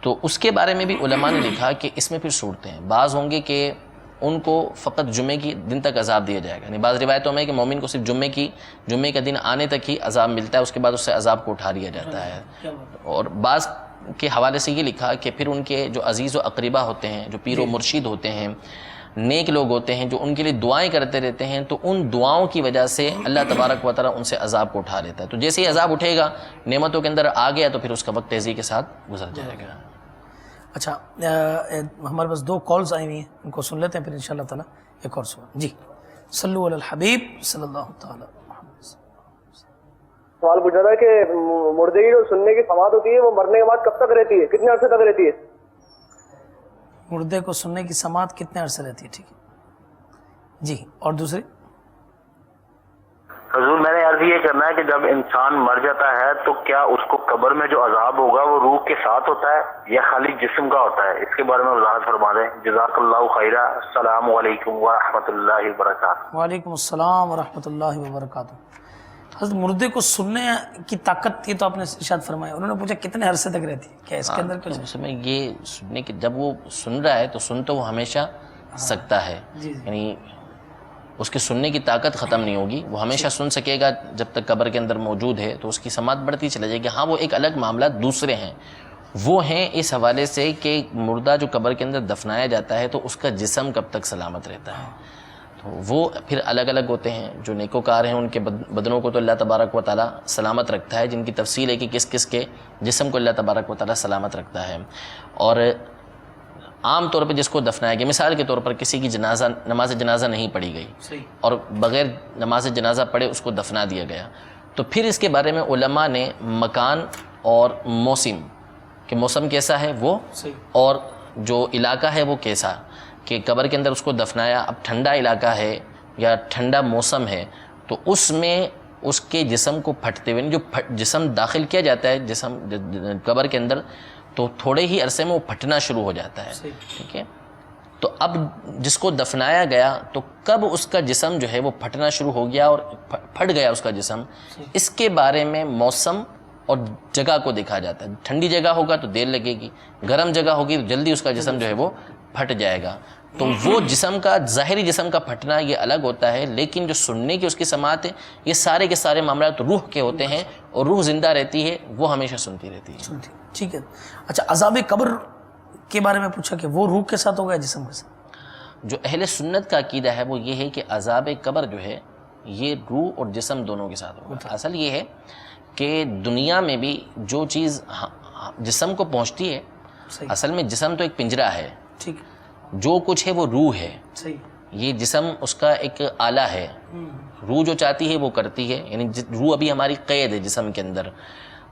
تو اس کے بارے میں بھی علماء نے لکھا کہ اس میں پھر صورتیں ہیں. بعض ہوں گے کہ ان کو فقط جمعے کی دن تک عذاب دیا جائے گا، یعنی بعض روایتوں میں کہ مومن کو صرف جمعے کا دن آنے تک ہی عذاب ملتا ہے، اس کے بعد اس سے عذاب کو اٹھا لیا جاتا ہے. اور بعض کے حوالے سے یہ لکھا کہ پھر ان کے جو عزیز و اقربا ہوتے ہیں، جو پیر و مرشد ہوتے ہیں، نیک لوگ ہوتے ہیں جو ان کے لیے دعائیں کرتے رہتے ہیں، تو ان دعاؤں کی وجہ سے اللہ تبارک و تعالیٰ ان سے عذاب کو اٹھا لیتا ہے. تو جیسے ہی عذاب اٹھے گا، نعمتوں کے اندر آ گیا، تو پھر اس کا وقت تیزی کے ساتھ گزر جائے گا. اچھا ہمارے پاس 2 کالز آئی ہوئی ہیں، ان کو سن لیتے ہیں، پھر انشاءاللہ تعالیٰ ایک اور سوال. جی صلو علی الحبیب صلی اللہ تعالیٰ. سوال پوچھا تھا کہ مردے کی جو سننے کی سماعت ہوتی ہے وہ مرنے کے بعد کب تک رہتی ہے، کتنے عرصے تک رہتی ہے؟ مردے کو سننے کی سماعت کتنے عرصے رہتی ہے؟ ٹھیک ہے جی. اور دوسری؟ حضور میں نے عرض یہ کرنا ہے کہ جب انسان مر جاتا ہے تو کیا اس کو قبر میں جو عذاب ہوگا وہ روح کے ساتھ ہوتا ہے یا خالی جسم کا ہوتا ہے؟ اس کے بارے میں وضاحت فرما دیں. جزاک اللہ خیرہ. السلام علیکم ورحمۃ اللہ وبرکاتہ. وعلیکم السلام ورحمۃ اللہ وبرکاتہ. حضرت مردے کو سننے کی طاقت تھی تو آپ نے ارشاد فرمایا، انہوں نے پوچھا کتنے عرصے تک رہتی ہے، کیا اس کے اندر کچھ؟ اس میں یہ سننے کی، جب وہ سن رہا ہے تو سن تو وہ ہمیشہ سکتا ہے، یعنی اس کی سننے کی طاقت ختم نہیں ہوگی، وہ ہمیشہ سن سکے گا جب تک قبر کے اندر موجود ہے، تو اس کی سماعت بڑھتی چلی جائے گی. ہاں وہ ایک الگ معاملہ دوسرے ہیں، وہ ہیں اس حوالے سے کہ مردہ جو قبر کے اندر دفنایا جاتا ہے تو اس کا جسم کب تک سلامت رہتا ہے. تو وہ پھر الگ الگ ہوتے ہیں. جو نیکوکار ہیں ان کے بدنوں کو تو اللہ تبارک و تعالیٰ سلامت رکھتا ہے، جن کی تفصیل ہے کہ کس کس کے جسم کو اللہ تبارک و تعالیٰ سلامت رکھتا ہے. اور عام طور پہ جس کو دفنایا گیا، مثال کے طور پر کسی کی نماز جنازہ نہیں پڑھی گئی اور بغیر نماز جنازہ پڑھے اس کو دفنا دیا گیا، تو پھر اس کے بارے میں علماء نے مکان اور موسم، کہ موسم کیسا ہے وہ، اور جو علاقہ ہے وہ کیسا، کہ قبر کے اندر اس کو دفنایا، اب ٹھنڈا علاقہ ہے یا ٹھنڈا موسم ہے تو اس میں اس کے جسم کو پھٹتے ہوئے، جو جسم داخل کیا جاتا ہے جسم قبر کے اندر، تو تھوڑے ہی عرصے میں وہ پھٹنا شروع ہو جاتا ہے. ٹھیک ہے، تو اب جس کو دفنایا گیا تو کب اس کا جسم جو ہے وہ پھٹنا شروع ہو گیا اور پھٹ گیا اس کا جسم، اس کے بارے میں موسم اور جگہ کو دیکھا جاتا ہے. ٹھنڈی جگہ ہوگا تو دیر لگے گی، گرم جگہ ہوگی تو جلدی اس کا جسم جو ہے وہ پھٹ جائے گا. تو وہ جسم کا، ظاہری جسم کا پھٹنا یہ الگ ہوتا ہے، لیکن جو سننے کی اس کی سماعت ہے یہ سارے کے سارے معاملات روح کے ہوتے ہیں، اور روح زندہ رہتی ہے، وہ ہمیشہ سنتی رہتی ہے. ٹھیک ہے. اچھا عذاب قبر کے بارے میں پوچھا کہ وہ روح کے ساتھ ہوگا یا جسم کے ساتھ؟ جو اہل سنت کا عقیدہ ہے وہ یہ ہے کہ عذاب قبر جو ہے یہ روح اور جسم دونوں کے ساتھ ہوگا. اصل یہ ہے کہ دنیا میں بھی جو چیز جسم کو پہنچتی ہے، اصل میں جسم تو ایک پنجرہ ہے، ٹھیک، جو کچھ ہے وہ روح ہے. صحیح. یہ جسم اس کا ایک آلہ ہے، روح جو چاہتی ہے وہ کرتی ہے، یعنی روح ابھی ہماری قید ہے جسم کے اندر،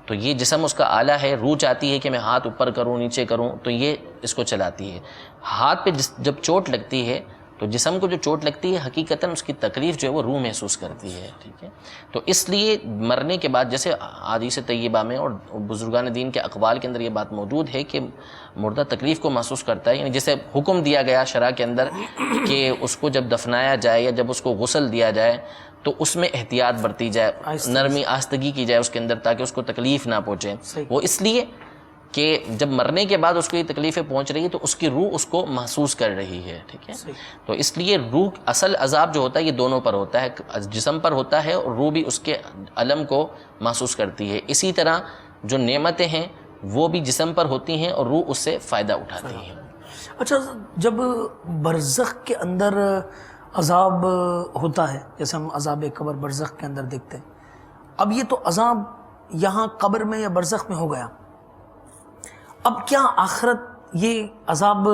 تو یہ جسم اس کا آلہ ہے. روح چاہتی ہے کہ میں ہاتھ اوپر کروں نیچے کروں تو یہ اس کو چلاتی ہے. ہاتھ پہ جب چوٹ لگتی ہے تو جسم کو جو چوٹ لگتی ہے حقیقتاً اس کی تکلیف جو ہے وہ روح محسوس کرتی ہے. ٹھیک ہے، تو اس لیے مرنے کے بعد جیسے حدیث طیبہ میں اور بزرگان دین کے اقوال کے اندر یہ بات موجود ہے کہ مردہ تکلیف کو محسوس کرتا ہے، یعنی جیسے حکم دیا گیا شرع کے اندر کہ اس کو جب دفنایا جائے یا جب اس کو غسل دیا جائے تو اس میں احتیاط برتی جائے، نرمی آہستگی کی جائے اس کے اندر تاکہ اس کو تکلیف نہ پہنچے. وہ اس لیے کہ جب مرنے کے بعد اس کو یہ تکلیفیں پہنچ رہی ہے تو اس کی روح اس کو محسوس کر رہی ہے، ٹھیک ہے. تو اس لیے روح اصل عذاب جو ہوتا ہے یہ دونوں پر ہوتا ہے، جسم پر ہوتا ہے اور روح بھی اس کے الم کو محسوس کرتی ہے. اسی طرح جو نعمتیں ہیں وہ بھی جسم پر ہوتی ہیں اور روح اس سے فائدہ اٹھاتی ہیں. اچھا، جب برزخ کے اندر عذاب ہوتا ہے، جیسے ہم عذاب قبر برزخ کے اندر دیکھتے ہیں، اب یہ تو عذاب یہاں قبر میں یا برزخ میں ہو گیا، اب کیا آخرت یہ عذاب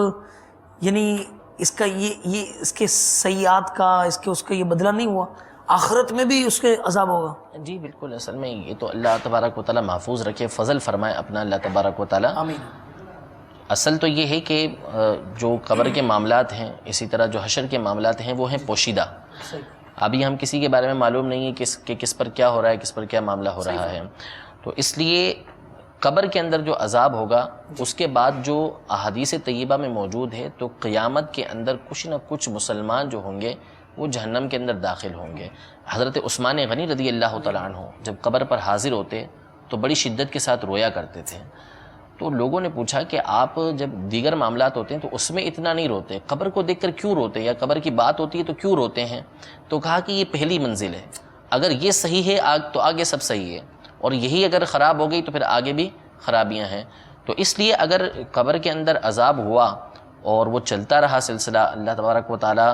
یعنی اس کا یہ اس کے سیئات کا اس کا یہ بدلہ نہیں ہوا، آخرت میں بھی اس کے عذاب ہوگا؟ جی بالکل، اصل میں یہ تو اللہ تبارک و تعالیٰ محفوظ رکھے، فضل فرمائے اپنا اللہ تبارک و تعالیٰ. آمین. اصل تو یہ ہے کہ جو قبر کے معاملات ہیں، اسی طرح جو حشر کے معاملات ہیں وہ ہیں پوشیدہ. ابھی ہم کسی کے بارے میں معلوم نہیں ہے کہ کس پر کیا ہو رہا ہے، کس پر کیا معاملہ ہو رہا ہے. تو اس لیے قبر کے اندر جو عذاب ہوگا اس کے بعد جو احادیث طیبہ میں موجود ہے تو قیامت کے اندر کچھ نہ کچھ مسلمان جو ہوں گے وہ جہنم کے اندر داخل ہوں گے. حضرت عثمان غنی رضی اللہ تعالیٰ عنہ جب قبر پر حاضر ہوتے تو بڑی شدت کے ساتھ رویا کرتے تھے. تو لوگوں نے پوچھا کہ آپ جب دیگر معاملات ہوتے ہیں تو اس میں اتنا نہیں روتے، قبر کو دیکھ کر کیوں روتے، یا قبر کی بات ہوتی ہے تو کیوں روتے ہیں؟ تو کہا کہ یہ پہلی منزل ہے، اگر یہ صحیح ہے تو آگے سب صحیح ہے، اور یہی اگر خراب ہو گئی تو پھر آگے بھی خرابیاں ہیں. تو اس لیے اگر قبر کے اندر عذاب ہوا اور وہ چلتا رہا سلسلہ، اللہ تبارک و تعالیٰ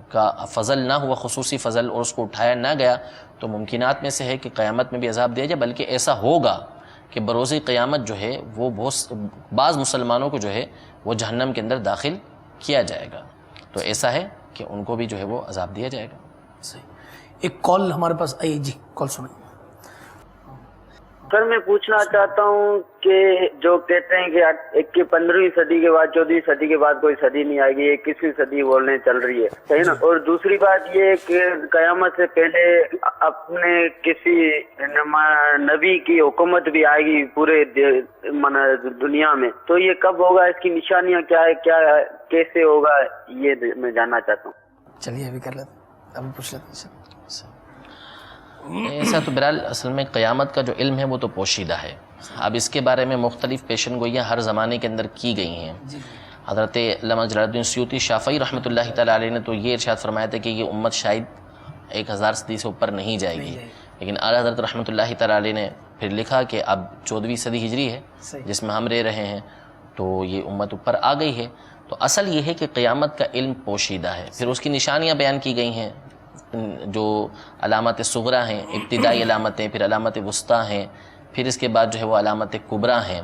کا فضل نہ ہوا، خصوصی فضل، اور اس کو اٹھایا نہ گیا، تو ممکنات میں سے ہے کہ قیامت میں بھی عذاب دیا جائے. بلکہ ایسا ہوگا کہ بروز قیامت جو ہے وہ بعض مسلمانوں کو جو ہے وہ جہنم کے اندر داخل کیا جائے گا. تو ایسا ہے کہ ان کو بھی جو ہے وہ عذاب دیا جائے گا. صحیح. ایک کال ہمارے پاس آئی. جی کال سنیں. سر میں پوچھنا چاہتا ہوں کہ جو کہتے ہیں کہ 15ویں صدی کے بعد 14ویں صدی کے بعد کوئی صدی نہیں آئے گی، 21ویں صدی بولنے چل رہی ہے، صحیح نا؟ اور دوسری بات یہ کہ قیامت سے پہلے اپنے کسی نبی کی حکومت بھی آئے گی پورے دنیا میں، تو یہ کب ہوگا؟ اس کی نشانیاں کیا ہے، کیسے ہوگا، یہ میں جاننا چاہتا ہوں. چلیے ابھی کر لیتے ہیں، ابھی پوچھ لیتے ہیں. ایسا تو بہرحال اصل میں قیامت کا جو علم ہے وہ تو پوشیدہ ہے. اب اس کے بارے میں مختلف پیشن گوئیاں ہر زمانے کے اندر کی گئی ہیں. حضرت علامہ جلال الدین سیوطی شافعی رحمۃ اللہ تعالیٰ علیہ نے تو یہ ارشاد فرمایا تھا کہ یہ امت شاید 1000 صدی سے اوپر نہیں جائے گی، لیکن اعلیٰ حضرت رحمۃ اللہ تعالیٰ علیہ نے پھر لکھا کہ اب 14ویں صدی ہجری ہے جس میں ہم رہ رہے ہیں، تو یہ امت اوپر آ گئی ہے. تو اصل یہ ہے کہ قیامت کا علم پوشیدہ ہے. پھر اس کی نشانیاں بیان کی گئی ہیں، جو علامت صغریٰ ہیں، ابتدائی علامتیں، پھر علامت وسطیٰ ہیں، پھر اس کے بعد جو ہے وہ علامت کبریٰ ہیں.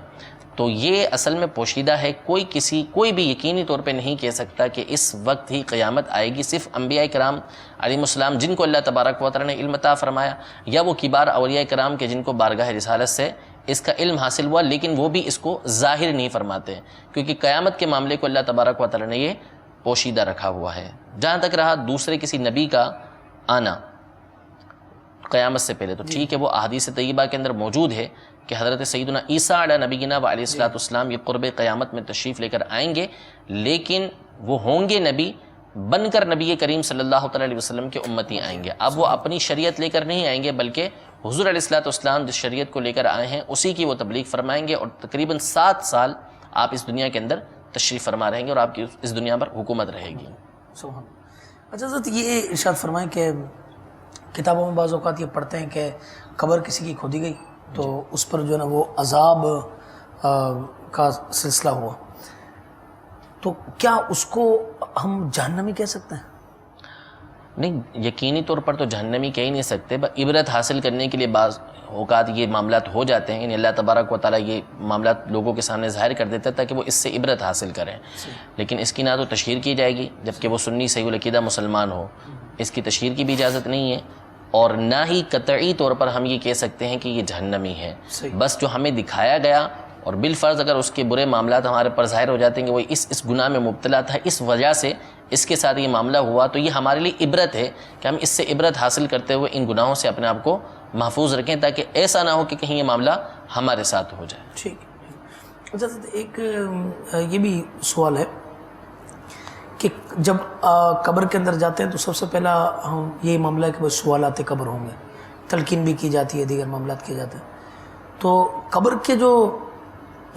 تو یہ اصل میں پوشیدہ ہے. کوئی بھی یقینی طور پہ نہیں کہہ سکتا کہ اس وقت ہی قیامت آئے گی. صرف انبیاء کرام علیہ السلام جن کو اللہ تبارک و تعالیٰ نے علم عطا فرمایا، یا وہ کبار اولیاء کرام کے جن کو بارگاہ رسالت سے اس کا علم حاصل ہوا، لیکن وہ بھی اس کو ظاہر نہیں فرماتے، کیونکہ قیامت کے معاملے کو اللہ تبارک و تعالیٰ نے یہ پوشیدہ رکھا ہوا ہے. جہاں تک رہا دوسرے کسی نبی کا آنا قیامت سے پہلے، تو ٹھیک ہے، وہ احادیث طیبہ کے اندر موجود ہے کہ حضرت سیدنا عیسیٰ علیہ نبینا و علیہ الصلوۃ والسلام یہ قرب قیامت میں تشریف لے کر آئیں گے، لیکن وہ ہوں گے نبی بن کر، نبی کریم صلی اللہ تعالیٰ علیہ وسلم کے امتی آئیں گے. اب وہ اپنی شریعت لے کر نہیں آئیں گے، بلکہ حضور علیہ الصلوۃ والسلام جس شریعت کو لے کر آئے ہیں اسی کی وہ تبلیغ فرمائیں گے، اور تقریباً 7 سال آپ اس دنیا کے اندر تشریف فرما رہیں گے اور آپ کی اس دنیا پر حکومت رہے گی. سبحان. اچھا حضرت یہ ارشاد فرمائیں کہ کتابوں میں بعض اوقات یہ پڑھتے ہیں کہ قبر کسی کی کھودی گئی تو اس پر جو ہے نا وہ عذاب کا سلسلہ ہوا، تو کیا اس کو ہم جہنمی کہہ سکتے ہیں؟ نہیں، یقینی طور پر تو جہنمی کہہ ہی نہیں سکتے. عبرت حاصل کرنے کے لیے بعض اوقات یہ معاملات ہو جاتے ہیں، یعنی اللہ تبارک و تعالیٰ یہ معاملات لوگوں کے سامنے ظاہر کر دیتا ہے تاکہ وہ اس سے عبرت حاصل کریں. لیکن اس کی نہ تو تشہیر کی جائے گی جبکہ وہ سنی صحیح العقیدہ مسلمان ہو، اس کی تشہیر کی بھی اجازت نہیں ہے، اور نہ ہی قطعی طور پر ہم یہ کہہ سکتے ہیں کہ یہ جہنمی ہے. بس جو ہمیں دکھایا گیا، اور بالفرض اگر اس کے برے معاملات ہمارے پر ظاہر ہو جاتے ہیں کہ وہ اس گناہ میں مبتلا تھا، اس وجہ سے اس کے ساتھ یہ معاملہ ہوا، تو یہ ہمارے لیے عبرت ہے کہ ہم اس سے عبرت حاصل کرتے ہوئے ان گناہوں سے اپنے آپ کو محفوظ رکھیں، تاکہ ایسا نہ ہو کہ کہیں یہ معاملہ ہمارے ساتھ ہو جائے. ٹھیک ہے. اچھا ایک یہ بھی سوال ہے کہ جب قبر کے اندر جاتے ہیں تو سب سے پہلا ہم یہ معاملہ ہے کہ بس سوالات قبر ہوں گے، تلقین بھی کی جاتی ہے، دیگر معاملات کیے جاتے ہیں. تو قبر کے جو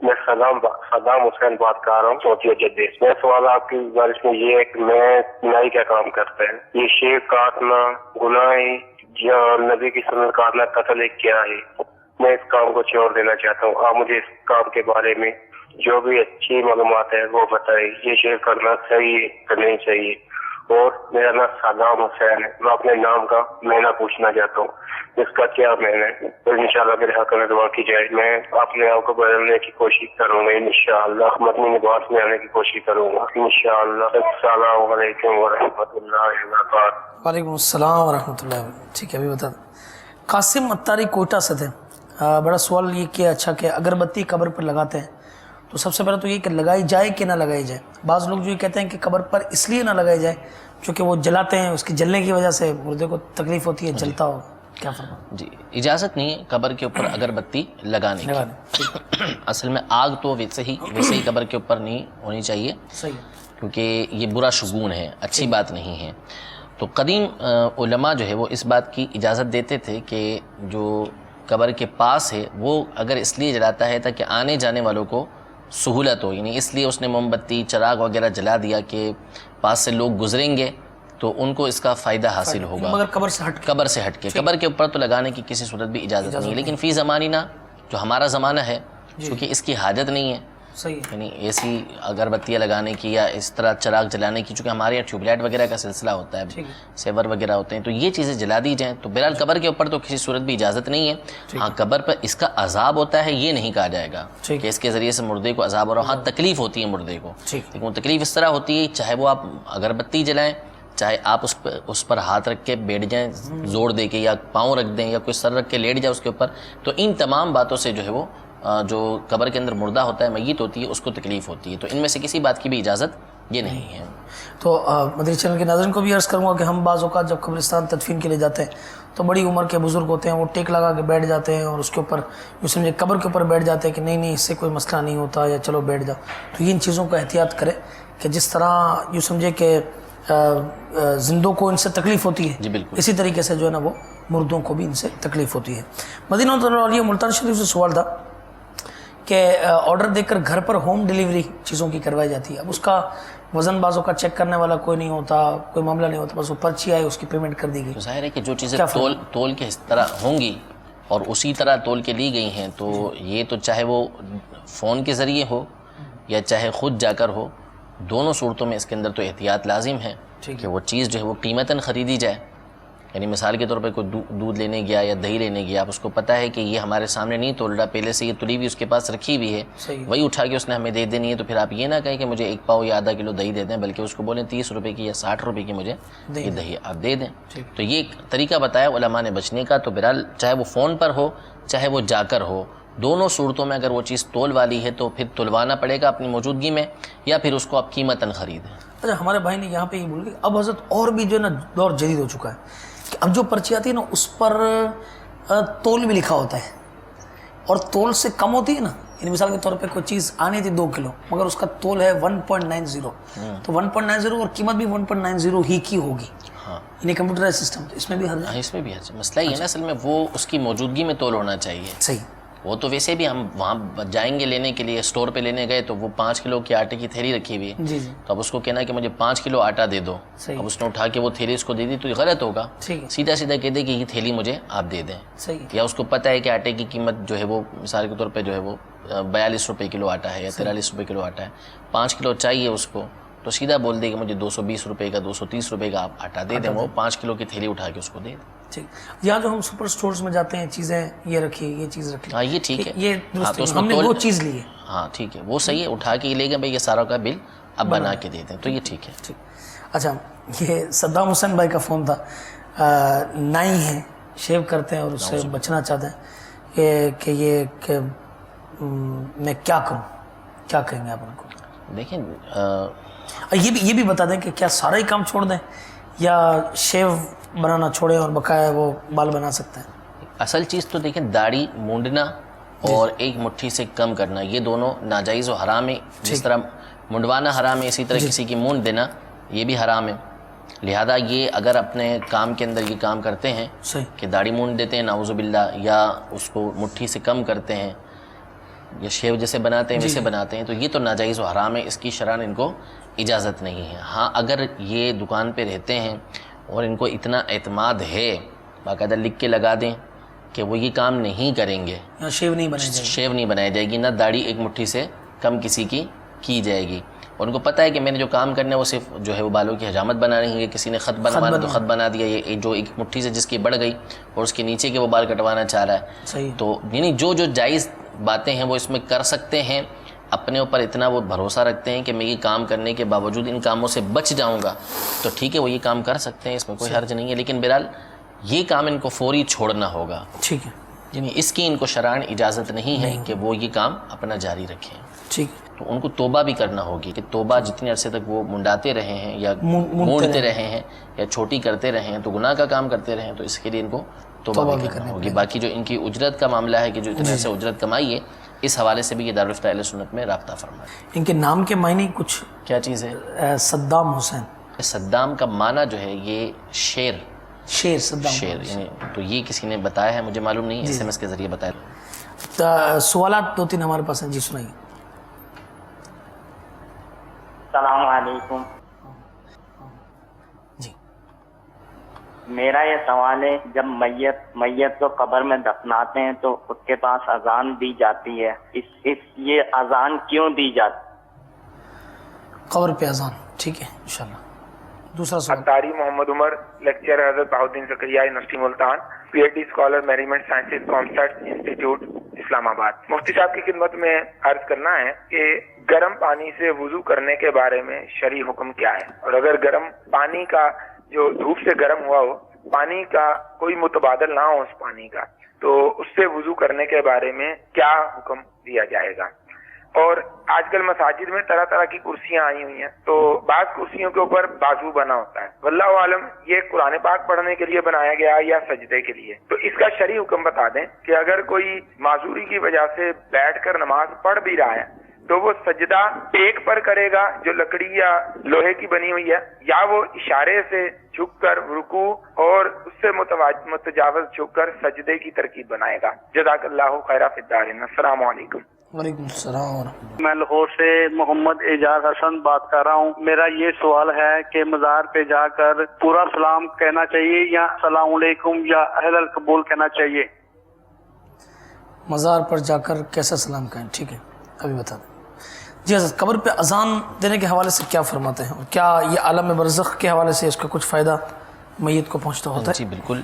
میں صدام حسین بات کر رہا ہوں چوتھی جدید. میرا سوال آپ کی گزارش میں یہ ہے کہ میں نائی کا کام کرتا ہے, یہ شیو کاٹنا گناہ ہے یا نبی کی سنت کاٹنا قتل ہے, کیا ہے؟ میں اس کام کو چھوڑ دینا چاہتا ہوں. آپ مجھے اس کام کے بارے میں جو بھی اچھی معلومات ہے وہ بتائیں. یہ شیو کرنا صحیح ہے کہ نہیں چاہیے؟ اور میرا نام صدام حسین ہے. میں اپنے نام کا معنی پوچھنا چاہتا ہوں, اس کا کیا معنی ہے؟ اور انشاءاللہ میرے حق میں دعا کی جائے. میں اپنے آپ کو بدلنے کی کوشش کروں گا انشاءاللہ. مدنی لباس میں آنے کی کوشش کروں گا انشاءاللہ. السلام علیکم ورحمۃ اللہ وبرکاتہ. وعلیکم السلام ورحمۃ اللہ. ٹھیک ہے, ابھی بتا دیں. قاسم اتاری کوئٹہ سے تھے. بڑا سوال یہ کیا, اچھا کہ اگربتی قبر پر لگاتے ہیں تو سب سے پہلے تو یہ کہ لگائی جائے کہ نہ لگائی جائے. بعض لوگ جو یہ کہتے ہیں کہ قبر پر اس لیے نہ لگائی جائے چونکہ وہ جلاتے ہیں, اس کی جلنے کی وجہ سے مردے کو تکلیف ہوتی ہے, جلتا ہو. کیا فرما؟ جی, اجازت نہیں ہے قبر کے اوپر اگربتی لگانے کی. اصل میں آگ تو ویسے ہی قبر کے اوپر نہیں ہونی چاہیے, صحیح, کیونکہ یہ برا شگون ہے, اچھی بات نہیں ہے. تو قدیم علماء جو ہے وہ اس بات کی اجازت دیتے تھے کہ جو قبر کے پاس ہے وہ اگر اس لیے جلاتا ہے تاکہ آنے جانے والوں کو سہولت ہو, یعنی اس لیے اس نے موم بتی چراغ وغیرہ جلا دیا کہ پاس سے لوگ گزریں گے تو ان کو اس کا فائدہ حاصل ہوگا. مگر قبر سے ہٹ کے قبر کے اوپر تو لگانے کی کسی صورت بھی اجازت نہیں ہے. لیکن فی زمانینا جو ہمارا زمانہ ہے کیونکہ اس کی حاجت نہیں ہے, صحیح, یعنی ایسی اگربتیاں لگانے کی یا اس طرح چراغ جلانے کی, چونکہ ہمارے یہاں ٹیوب لائٹ وغیرہ کا سلسلہ ہوتا ہے, سیور وغیرہ ہوتے ہیں, تو یہ چیزیں جلا دی جائیں. تو بہرحال قبر کے اوپر تو کسی صورت بھی اجازت نہیں ہے. ہاں, قبر پر اس کا عذاب ہوتا ہے یہ نہیں کہا جائے گا کہ اس کے ذریعے سے مردے کو عذاب ہو رہا. ہاں, تکلیف ہوتی ہے مردے کو, لیکن وہ تکلیف اس طرح ہوتی ہے چاہے وہ آپ اگربتی جلائیں, چاہے آپ اس پر ہاتھ رکھ کے بیٹھ جائیں زور دے کے, یا پاؤں رکھ دیں, یا کوئی سر رکھ کے لیٹ جائے اس کے اوپر, تو ان تمام باتوں سے جو ہے وہ جو قبر کے اندر مردہ ہوتا ہے, میت ہوتی ہے, اس کو تکلیف ہوتی ہے. تو ان میں سے کسی بات کی بھی اجازت یہ نہیں ہے. تو مدری چینل کے ناظرین کو بھی عرض کروں گا کہ ہم بعض اوقات جب قبرستان تدفین کے لیے جاتے ہیں تو بڑی عمر کے بزرگ ہوتے ہیں, وہ ٹیک لگا کے بیٹھ جاتے ہیں اور اس کے اوپر یوں سمجھے قبر کے اوپر بیٹھ جاتے ہیں کہ نہیں اس سے کوئی مسئلہ نہیں ہوتا, یا چلو بیٹھ جاؤ. تو ان چیزوں کا احتیاط کرے کہ جس طرح یوں سمجھے کہ زندوں کو ان سے تکلیف ہوتی ہے, جی بالکل اسی طریقے سے جو ہے نا وہ مردوں کو بھی ان سے تکلیف ہوتی ہے. مدینہ علیہ ملتان شریف سے سوال تھا کہ آرڈر دے کر گھر پر ہوم ڈیلیوری چیزوں کی کروائی جاتی ہے. اب اس کا وزن بازوں کا چیک کرنے والا کوئی نہیں ہوتا, کوئی معاملہ نہیں ہوتا, بس وہ پرچی آئی اس کی پیمنٹ کر دی گئی. تو ظاہر ہے کہ جو چیزیں تول کے اس طرح ہوں گی اور اسی طرح تول کے لی گئی ہیں, تو یہ تو چاہے وہ فون کے ذریعے ہو یا چاہے خود جا کر ہو, دونوں صورتوں میں اس کے اندر تو احتیاط لازم ہے کہ وہ چیز جو ہے وہ قیمتاً خریدی جائے. یعنی مثال کے طور پہ کوئی دودھ لینے گیا یا دہی لینے گیا, آپ اس کو پتہ ہے کہ یہ ہمارے سامنے نہیں تول رہا, پہلے سے یہ تلی ہوئی اس کے پاس رکھی ہوئی ہے, وہی اٹھا کے اس نے ہمیں دے دینی ہے. تو پھر آپ یہ نہ کہیں کہ مجھے 1 پاؤ یا آدھا کلو دہی دے دیں, بلکہ اس کو بولیں 30 روپے کی یا 60 روپے کی مجھے یہ دہی آپ دے دیں. تو یہ ایک طریقہ بتایا علماء نے بچنے کا. تو بہرحال چاہے وہ فون پر ہو چاہے وہ جا کر ہو, دونوں صورتوں میں اگر وہ چیز تول والی ہے تو پھر تلوانا پڑے گا اپنی موجودگی میں, یا پھر اس کو آپ قیمتاً خریدیں. اچھا, ہمارے بھائی نے یہاں پہ یہ بول اب حضرت اور بھی جو ہے نا دور جدید ہو چکا ہے کہ اب جو پرچی آتی ہے نا اس پر تول بھی لکھا ہوتا ہے, اور تول سے کم ہوتی ہے نا. یعنی مثال کے طور پہ کوئی چیز آنی تھی 2 کلو مگر اس کا تول ہے 1.90, تو 1.90 اور قیمت بھی 1.90 ہی کی ہوگی. یعنی کمپیوٹر سسٹم, تو اس میں بھی اس میں بھی مسئلہ ہی ہے نا. اصل میں وہ اس کی موجودگی میں تول ہونا چاہیے. صحیح, وہ تو ویسے بھی ہم وہاں جائیں گے لینے کے لیے, اسٹور پہ لینے گئے تو وہ 5 کلو کی آٹے کی تھیلی رکھی ہوئی ہے, تو اب اس کو کہنا ہے کہ مجھے 5 کلو آٹا دے دو. اب اس نے اٹھا کے وہ تھیلی اس کو دے دی تو یہ غلط ہوگا. سیدھا کہہ دے کہ یہ تھیلی مجھے آپ دے دیں. یا اس کو پتہ ہے کہ آٹے کی قیمت جو ہے وہ مثال کے طور پہ جو ہے وہ 42 روپے کلو آٹا ہے یا 43 روپے کلو آٹا ہے, 5 کلو چاہیے اس کو, تو سیدھا بول دے کہ مجھے 220 روپے کا 230 روپے کا آپ آٹا دے دیں. وہ 5 کلو کی تھیلی اٹھا کے اس کو دے دیں. ٹھیک. یا جو ہم سپر سٹورز میں جاتے ہیں چیزیں یہ رکھیے, یہ چیز رکھیے, ہاں یہ ٹھیک ہے, یہ ہم نے وہ چیز لی ہے, ہاں ٹھیک ہے, وہ صحیح ہے, اٹھا کے لے گئے بھائی یہ سارا کا بل اب بنا کے دے دیں, تو یہ ٹھیک ہے. اچھا, یہ صدام حسین بھائی کا فون تھا, نائی ہیں, شیو کرتے ہیں اور اس سے بچنا چاہتے ہیں کہ میں کیا کروں, کیا کہیں گے آپ ان کو؟ دیکھیں یہ بھی بتا دیں کہ کیا سارا ہی کام چھوڑ دیں یا شیو بنانا چھوڑیں اور بقایا وہ بال بنا سکتے ہیں؟ اصل چیز تو دیکھیں داڑھی مونڈنا اور 1 مٹھی سے کم کرنا, یہ دونوں ناجائز و حرام ہے. جس طرح منڈوانا حرام ہے, اسی طرح کسی کی مونڈ دینا یہ بھی حرام ہے. لہذا یہ اگر اپنے کام کے اندر یہ کام کرتے ہیں کہ داڑھی مونڈ دیتے ہیں نعوذ باللہ, یا اس کو مٹھی سے کم کرتے ہیں, یا شیو جیسے بناتے ہیں ویسے بناتے ہیں، تو یہ تو ناجائز و حرام ہے، اس کی شرعاً ان کو اجازت نہیں ہے۔ ہاں اگر یہ دکان پہ رہتے ہیں اور ان کو اتنا اعتماد ہے، باقاعدہ لکھ کے لگا دیں کہ وہ یہ کام نہیں کریں گے، شیو نہیں بنائی جائے گی، شیو نہیں بنائی جائے گی، نہ داڑھی ایک مٹھی سے کم کسی کی جائے گی، اور ان کو پتہ ہے کہ میں نے جو کام کرنا ہے وہ صرف جو ہے وہ بالوں کی حجامت بنانی ہے، کسی نے خط بنوانا تو خط بنا دیا، یہ جو ایک مٹھی سے جس کی بڑھ گئی اور اس کے نیچے کے وہ بال کٹوانا چاہ رہا ہے، صحیح۔ تو یعنی جو جائز باتیں ہیں وہ اس میں کر سکتے ہیں، اپنے اوپر اتنا وہ بھروسہ رکھتے ہیں کہ میں یہ کام کرنے کے باوجود ان کاموں سے بچ جاؤں گا، تو ٹھیک ہے وہ یہ کام کر سکتے ہیں، اس میں کوئی حرج نہیں ہے، لیکن بہرحال یہ کام ان کو فوری چھوڑنا ہوگا، ٹھیک ہے، یعنی اس کی ان کو شرعاً اجازت نہیں ہے کہ وہ یہ کام اپنا جاری رکھیں، ٹھیک ہے۔ تو ان کو توبہ بھی کرنا ہوگی کہ توبہ جتنے عرصے تک وہ منڈاتے رہے ہیں یا مونڈتے رہے ہیں یا چھوٹی کرتے رہے ہیں تو گناہ کا کام کرتے رہے ہیں، تو اس کے لیے ان کو توبہ بھی کرنا ہوگی۔ باقی جو ان کی اجرت کا معاملہ ہے کہ جو اتنے سے اجرت کمائی ہے، اس حوالے سے بھی یہ دارالفتہ اہل سنت میں رابطہ فرمائے۔ ان کے نام کے معنی کچھ کیا چیز ہے؟ Saddam Hussein. صدام کا معنی جو ہے یہ شیر، صدام شیر، یعنی تو یہ کسی نے بتایا ہے، مجھے معلوم نہیں، SMS کے ذریعے بتایا۔ سوالات 2-3 ہمارے پاس ہیں، جی سنائیے۔ السلام علیکم جی، میرا یہ سوال ہے، جب میت کو قبر میں دفناتے ہیں تو اس کے پاس اذان دی جاتی ہے، یہ اذان کیوں دی جاتی؟ قبر پہ اذان، ٹھیک ہے انشاءاللہ۔ دوسرا سوال۔ اتاری محمد عمر، لیکچر حضرت Bahauddin Zakariya university Multan, PhD scholar management sciences کانسرٹ انسٹیٹیوٹ اسلام آباد۔ مفتی صاحب کی خدمت میں عرض کرنا ہے کہ گرم پانی سے وضو کرنے کے بارے میں شرعی حکم کیا ہے، اور اگر گرم پانی کا جو دھوپ سے گرم ہوا ہو، پانی کا کوئی متبادل نہ ہو اس پانی کا، تو اس سے وضو کرنے کے بارے میں کیا حکم دیا جائے گا؟ اور آج کل مساجد میں طرح طرح کی کرسیاں آئی ہوئی ہیں، تو بعض کرسیوں کے اوپر بازو بنا ہوتا ہے، واللہ عالم یہ قرآن پاک پڑھنے کے لیے بنایا گیا یا سجدے کے لیے، تو اس کا شرعی حکم بتا دیں کہ اگر کوئی معذوری کی وجہ سے بیٹھ کر نماز پڑھ بھی رہا ہے تو وہ سجدہ ٹیک پر کرے گا جو لکڑی یا لوہے کی بنی ہوئی ہے، یا وہ اشارے سے جھک کر رکوع اور اس سے متجاوز جھک کر سجدے کی ترکیب بنائے گا؟ جزاک اللہ خیرہ فی الدارین۔ السلام علیکم۔ وعلیکم السلام ورحمۃ۔ میں لاہور سے محمد اعجاز حسن بات کر رہا ہوں۔ میرا یہ سوال ہے کہ مزار پہ جا کر پورا سلام کہنا چاہیے یا السلام علیکم یا اہل القبول کہنا چاہیے؟ مزار پر جا کر کیسا سلام کہیں، ٹھیک ہے ابھی بتا دیں۔ جی حضرت، قبر پہ اذان دینے کے حوالے سے کیا فرماتے ہیں، اور کیا یہ عالم برزخ کے حوالے سے اس کا کچھ فائدہ میت کو پہنچتا ہوتا ہے؟ جی بالکل،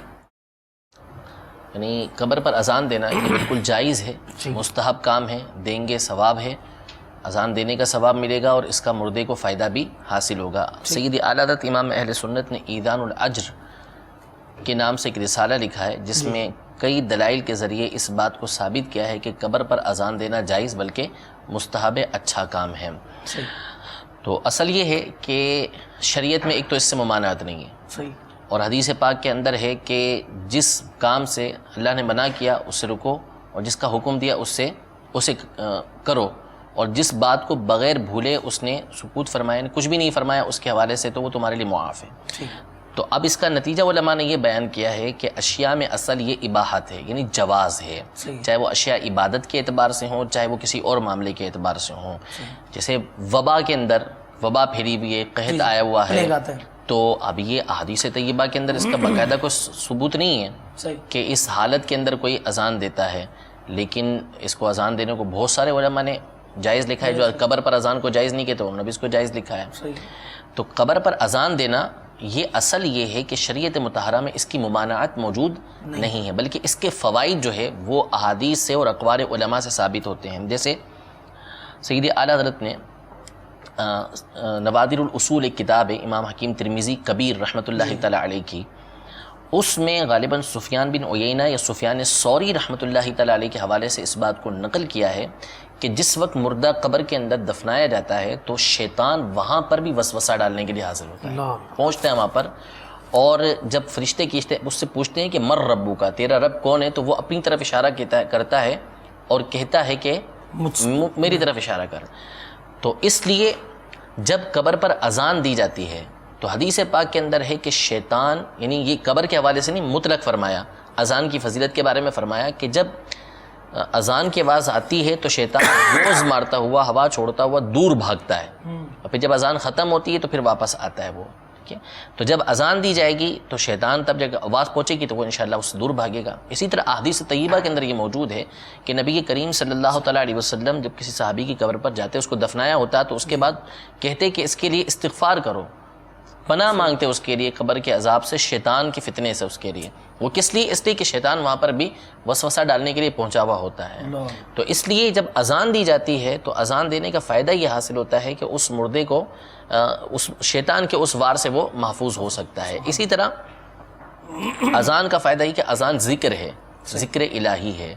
یعنی قبر پر اذان دینا یہ بالکل جائز ہے، مستحب کام ہے، دیں گے ثواب ہے، اذان دینے کا ثواب ملے گا اور اس کا مردے کو فائدہ بھی حاصل ہوگا۔ سید اعلیٰ حضرت امام اہل سنت نے ایذان الاجر کے نام سے ایک رسالہ لکھا ہے جس میں کئی دلائل کے ذریعے اس بات کو ثابت کیا ہے کہ قبر پر اذان دینا جائز بلکہ مستحب اچھا کام ہے۔ تو اصل یہ ہے کہ شریعت میں ایک تو اس سے ممانعت نہیں ہے، اور حدیث پاک کے اندر ہے کہ جس کام سے اللہ نے منع کیا اس سے رکو، اور جس کا حکم دیا اسے کرو، اور جس بات کو بغیر بھولے اس نے سکوت فرمایا، کچھ بھی نہیں فرمایا اس کے حوالے سے، تو وہ تمہارے لیے معاف ہے۔ تو اب اس کا نتیجہ علماء نے یہ بیان کیا ہے کہ اشیاء میں اصل یہ اباحت ہے، یعنی جواز ہے، چاہے وہ اشیاء عبادت کے اعتبار سے ہوں چاہے وہ کسی اور معاملے کے اعتبار سے ہوں۔ جیسے وبا کے اندر وبا پھیلی ہوئی ہے، قحط آیا ہوا ہے، تو اب یہ احادیث طیبہ کے اندر اس کا باقاعدہ کوئی ثبوت نہیں ہے کہ اس حالت کے اندر کوئی اذان دیتا ہے، لیکن اس کو اذان دینے کو بہت سارے علماء نے جائز لکھا ہے۔ جو قبر پر اذان کو جائز نہیں کہتے انہوں نے بھی اس کو جائز لکھا ہے۔ تو قبر پر اذان دینا یہ اصل یہ ہے کہ شریعت مطہرہ میں اس کی ممانعت موجود نہیں ہے، بلکہ اس کے فوائد جو ہے وہ احادیث سے اور اقوال علماء سے ثابت ہوتے ہیں۔ جیسے سید اعلیٰ حضرت نے نوادر الاصول ایک کتاب ہے امام حکیم ترمذی کبیر رحمۃ اللہ تعالی علیہ کی، اس میں غالباً سفیان بن عیینہ یا سفیان ثوری رحمۃ اللہ تعالی علیہ کے حوالے سے اس بات کو نقل کیا ہے کہ جس وقت مردہ قبر کے اندر دفنایا جاتا ہے تو شیطان وہاں پر بھی وسوسہ ڈالنے کے لیے حاضر ہوتا ہے، پہنچتے ہیں وہاں پر، اور جب فرشتے کیچتے اس سے پوچھتے ہیں کہ مر ربو کا، تیرا رب کون ہے، تو وہ اپنی طرف اشارہ کرتا ہے اور کہتا ہے کہ میری طرف اشارہ کر۔ تو اس لیے جب قبر پر اذان دی جاتی ہے تو حدیث پاک کے اندر ہے کہ شیطان، یعنی یہ قبر کے حوالے سے نہیں مطلق فرمایا، اذان کی فضیلت کے بارے میں فرمایا کہ جب اذان کی آواز آتی ہے تو شیطان موز مارتا ہوا ہوا چھوڑتا ہوا دور بھاگتا ہے، اور پھر جب اذان ختم ہوتی ہے تو پھر واپس آتا ہے وہ، ٹھیک ہے. تو جب اذان دی جائے گی تو شیطان تب جب آواز پہنچے گی تو وہ انشاءاللہ اس سے دور بھاگے گا. اسی طرح احادیث طیبہ کے اندر یہ موجود ہے کہ نبی کریم صلی اللہ تعالیٰ علیہ وسلم جب کسی صحابی کی قبر پر جاتے اس کو دفنایا ہوتا تو اس کے بعد کہتے کہ اس کے لیے استغفار کرو، پناہ مانگتے اس کے لیے قبر کے عذاب سے، شیطان کے فتنے سے اس کے لیے. وہ کس لیے؟ اس لیے کہ شیطان وہاں پر بھی وسوسہ ڈالنے کے لیے پہنچا ہوا ہوتا ہے. تو اس لیے جب اذان دی جاتی ہے تو اذان دینے کا فائدہ یہ حاصل ہوتا ہے کہ اس مردے کو اس شیطان کے اس وار سے وہ محفوظ ہو سکتا ہے. اسی طرح اذان کا فائدہ یہ کہ اذان ذکر ہے، ذکر الہی ہے.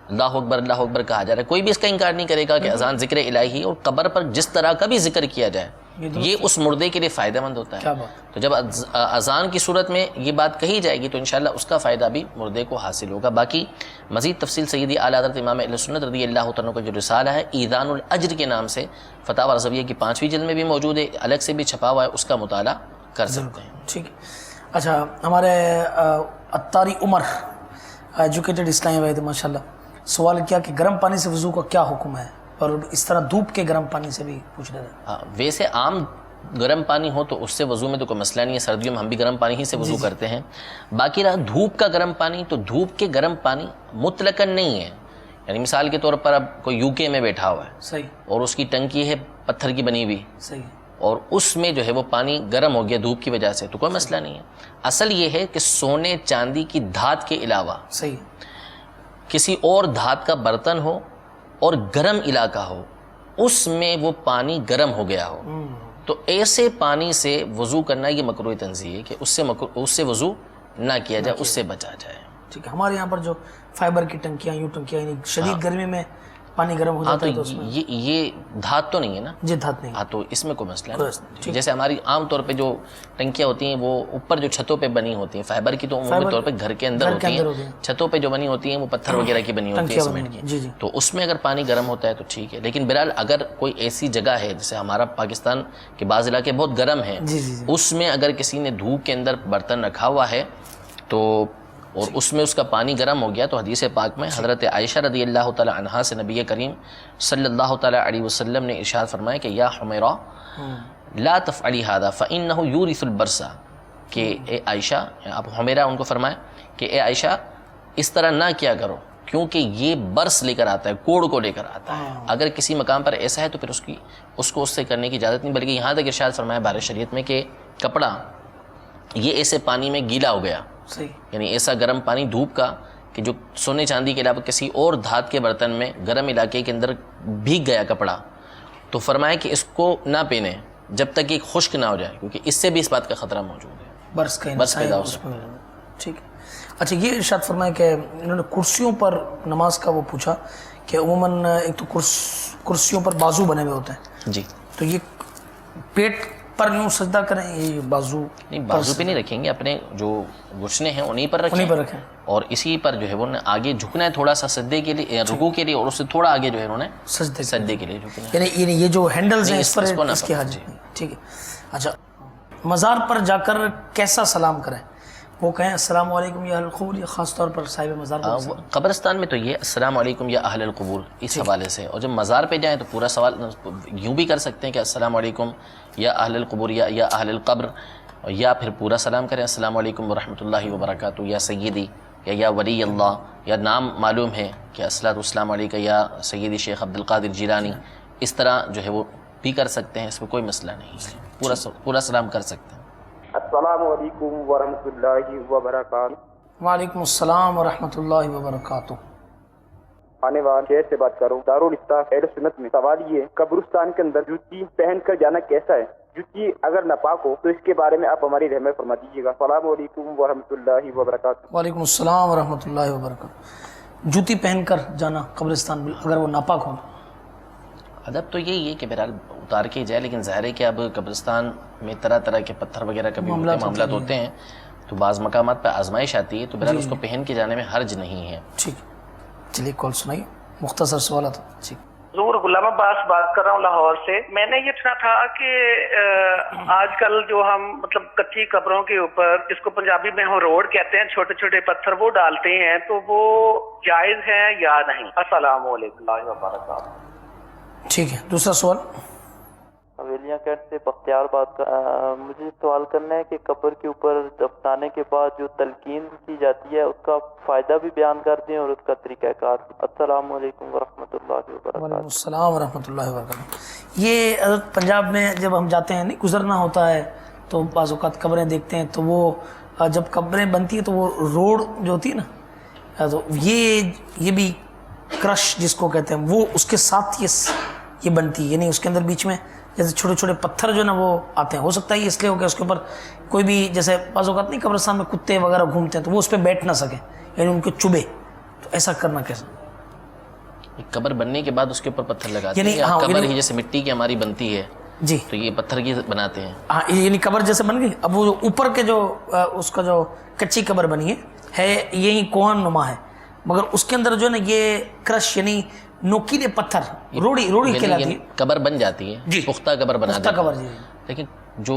اللہ اکبر اللہ اکبر کہا جا رہا ہے، کوئی بھی اس کا انکار نہیں کرے گا کہ اذان ذکر الہی ہے، اور قبر پر جس طرح کا بھی ذکر کیا جائے یہ اس مردے کے لیے فائدہ مند ہوتا ہے. تو جب اذان کی صورت میں یہ بات کہی جائے گی تو انشاءاللہ اس کا فائدہ بھی مردے کو حاصل ہوگا. باقی مزید تفصیل سیدی اعلیٰ حضرت امام اہل سنت رضی اللہ تعالیٰ کا جو رسالہ ہے ایذان الاجر کے نام سے فتاوی رضویہ کی 5ویں جلد میں بھی موجود ہے، الگ سے بھی چھپا ہوا ہے، اس کا مطالعہ کر سکتے ہیں. ٹھیک ہے. اچھا، ہمارے عطاری عمر ایجوکیٹڈ اسلامی بھائی تھے ماشاءاللہ، سوال کیا کہ گرم پانی سے وضو کا کیا حکم ہے، اور اس طرح دھوپ کے گرم پانی سے بھی پوچھ رہے تھے. ویسے عام گرم پانی ہو تو اس سے وضو میں تو کوئی مسئلہ نہیں ہے، سردیوں میں ہم بھی گرم پانی ہی سے وضو کرتے ہیں. باقی رہا دھوپ کا گرم پانی، تو دھوپ کے گرم پانی مطلقاً نہیں ہے. یعنی مثال کے طور پر اب کوئی یو کے میں بیٹھا ہوا ہے صحیح، اور اس کی ٹنکی ہے پتھر کی بنی ہوئی، صحیح، اور اس میں جو ہے وہ پانی گرم ہو گیا دھوپ کی وجہ سے، تو کوئی مسئلہ نہیں ہے. اصل یہ ہے کہ سونے چاندی کی دھات کے علاوہ صحیح، کسی اور دھات کا برتن ہو اور گرم علاقہ ہو، اس میں وہ پانی گرم ہو گیا ہو تو ایسے پانی سے وضو کرنا یہ مکروہ تنزیہ ہے کہ اس سے وضو نہ کیا جائے، اس سے بچا جائے. ٹھیک ہے. ہمارے یہاں پر جو فائبر کی ٹنکیاں، یوں ٹنکیاں، یعنی شدید گرمی میں پانی گرم ہو جاتا ہے تو اس میں یہ دھات تو نہیں ہے نا؟ جی دھات نہیں. ہاں، تو اس میں کوئی مسئلہ نہیں. جیسے ہماری عام طور پہ جو ٹنکیاں ہوتی ہیں وہ اوپر جو چھتوں پہ بنی ہوتی ہیں، فائبر کی تو عمومی طور پہ گھر کے اندر ہوتی ہیں، چھتوں پہ جو بنی ہوتی ہیں وہ پتھر وغیرہ کی بنی ہوتی ہیں سیمنٹ کی، تو اس میں اگر پانی گرم ہوتا ہے تو ٹھیک ہے. لیکن بہرحال اگر کوئی ایسی جگہ ہے جیسے ہمارا پاکستان کے بعض علاقے بہت گرم ہیں، اس میں اگر کسی نے دھوپ کے اندر برتن رکھا ہوا ہے تو اور اس میں اس کا پانی گرم ہو گیا تو حدیث پاک میں حضرت عائشہ رضی اللہ تعالی عنہا سے نبی کریم صلی اللہ تعالی علیہ وسلم نے ارشاد فرمایا کہ یا حمیرہ لا تفعلی ھذا فانہ یورث البرص، کہ اے عائشہ، آپ حمیرہ ان کو فرمائیں کہ اے عائشہ اس طرح نہ کیا کرو کیونکہ یہ برس لے کر آتا ہے، کوڑ کو لے کر آتا ہے. اگر کسی مقام پر ایسا ہے تو پھر اس کو اس سے کرنے کی اجازت نہیں، بلکہ یہاں تک ارشاد فرمایا بارہ شریعت میں کہ کپڑا یہ ایسے پانی میں گیلا ہو گیا، یعنی ایسا گرم پانی دھوپ کا کہ جو سونے چاندی کے علاوہ کسی اور دھات کے برتن میں گرم علاقے کے اندر بھیگ گیا کپڑا، تو فرمایا کہ اس کو نہ پہنے جب تک کہ خشک نہ ہو جائے، کیونکہ اس سے بھی اس بات کا خطرہ موجود ہے، برس پیدا ہو سکتا ہے. ٹھیک ہے. اچھا، یہ ارشاد فرمایا کہ انہوں نے کرسیوں پر نماز کا وہ پوچھا کہ عموماً ایک تو کرسیوں پر بازو بنے ہوئے ہوتے ہیں جی، تو یہ پیٹ پر یوں سجدہ کریں، یہ بازو نہیں، بازو پہ نہیں رکھیں گے، اپنے جو گھٹنے ہیں انہیں پر رکھیں اور اسی پر جو ہے وہ آگے جھکنا ہے تھوڑا سا سجدے کے لیے، رکوع کے لیے، اور اس سے تھوڑا آگے جو ہے انہوں نے سجدے کے لیے جھکنا ہے. یعنی یہ جو ہینڈلز ہیں اس پر اس کی حاجت نہیں. ٹھیک ہے. اچھا، مزار پر جا کر کیسا سلام کریں؟ وہ کہیں السلام علیکم یا اہل القبور، یا خاص طور پر صاحب مزار پر؟ قبرستان میں تو یہ السلام علیکم یا اہل القبور اس حوالے سے، اور جب مزار پہ جائیں تو پورا سوال یوں بھی کر سکتے ہیں کہ السلام علیکم یا اہل القبور یا اہل القبر، یا پھر پورا سلام کریں السلام علیکم ورحمۃ اللہ وبرکاتہ یا سیدی یا ولی اللہ، یا نام معلوم ہے کہ الصلاۃ والسلام علیکہ یا سیدی شیخ عبد القادر جیلانی، اس طرح جو ہے وہ بھی کر سکتے ہیں، اس میں کوئی مسئلہ نہیں ہے، پورا سلام کر سکتے ہیں. السلام علیکم ورحمۃ اللہ وبرکاتہ. وعلیکم السلام ورحمۃ اللہ وبرکاتہ. آنے والے شہر سے بات کروں، دارالفتاح اہل سنت میں. سوال یہ، قبرستان کے اندر جوتی پہن کر جانا کیسا ہے؟ جوتی اگر ناپاک ہو تو اس کے بارے میں آپ ہماری رحمت فرما دیجیے گا. السلام علیکم ورحمۃ اللہ وبرکاتہ. وعلیکم السلام ورحمۃ اللہ وبرکاتہ. جوتی پہن کر جانا قبرستان میں اگر وہ ناپاک ہو؟ ادب تو یہی ہے کہ بہرحال اتار کے جائے، لیکن ظاہر ہے کہ اب قبرستان میں طرح طرح کے پتھر وغیرہ کا بھی معاملات ہوتے ہیں، تو بعض مقامات پہ آزمائش آتی ہے، تو بہرحال اس کو پہن کے جانے میں حرج نہیں ہے. ٹھیک. چلیے کال سنائیے، مختصر سوالات. ٹھیک. حضور غلام عباس بات کر رہا ہوں لاہور سے. میں نے یہ سنا تھا کہ آج کل جو ہم مطلب کچی قبروں کے اوپر جس کو پنجابی میں ہم روڈ کہتے ہیں چھوٹے چھوٹے پتھر وہ ڈالتے ہیں تو وہ جائز ہے یا نہیں؟ السلام علیکم ورحمۃ اللہ وبرکاتہ. ٹھیک ہے, دوسرا سوال. حویلیاں کیٹ سے بختیار بات کر مجھے سوال کرنا ہے کہ قبر کے اوپر دفنانے کے بعد جو تلقین کی جاتی ہے اس کا فائدہ بھی بیان کر دیں اور اس کا طریقہ کار. السلام علیکم ورحمۃ اللہ وبرکاتہ. وعلیکم السلام ورحمۃ اللہ وبرکاتہ. یہ پنجاب میں جب ہم جاتے ہیں نہیں گزرنا ہوتا ہے تو بعض اوقات قبریں دیکھتے ہیں, تو وہ جب قبریں بنتی ہیں تو وہ روڈ جو ہوتی ہے نا, تو یہ بھی کرش جس کو کہتے ہیں وہ اس کے ساتھ یہ بنتی ہے, یعنی اس کے اندر بیچ میں جیسے چھوٹے چھوٹے پتھر جو نا وہ آتے ہیں. ہو سکتا ہے یہ اس لیے ہو کہ اس کے اوپر کوئی بھی جیسے بعض اوقات نہیں قبرستان میں کتے وغیرہ گھومتے ہیں تو وہ اس پہ بیٹھ نہ سکیں, یعنی ان کو چبھے, تو ایسا کرنا کیسا؟ قبر بننے کے بعد اس کے اوپر پتھر لگاتے ہیں, یعنی یا قبر ہی جیسے مٹی کی ہماری بنتی ہے جی تو یہ پتھر کی بناتے ہیں. ہاں, یعنی قبر جیسے بن گئی, اب وہ اوپر کے جو اس کا جو کچی قبر بنی ہے یہی کوہن نما ہے, مگر اس کے اندر جو ہے نا یہ کرش یعنی نوکیلے پتھر روڑی کہلاتی ہے. قبر بن جاتی ہے, پختہ قبر بنا پختہ قبر جی, لیکن جو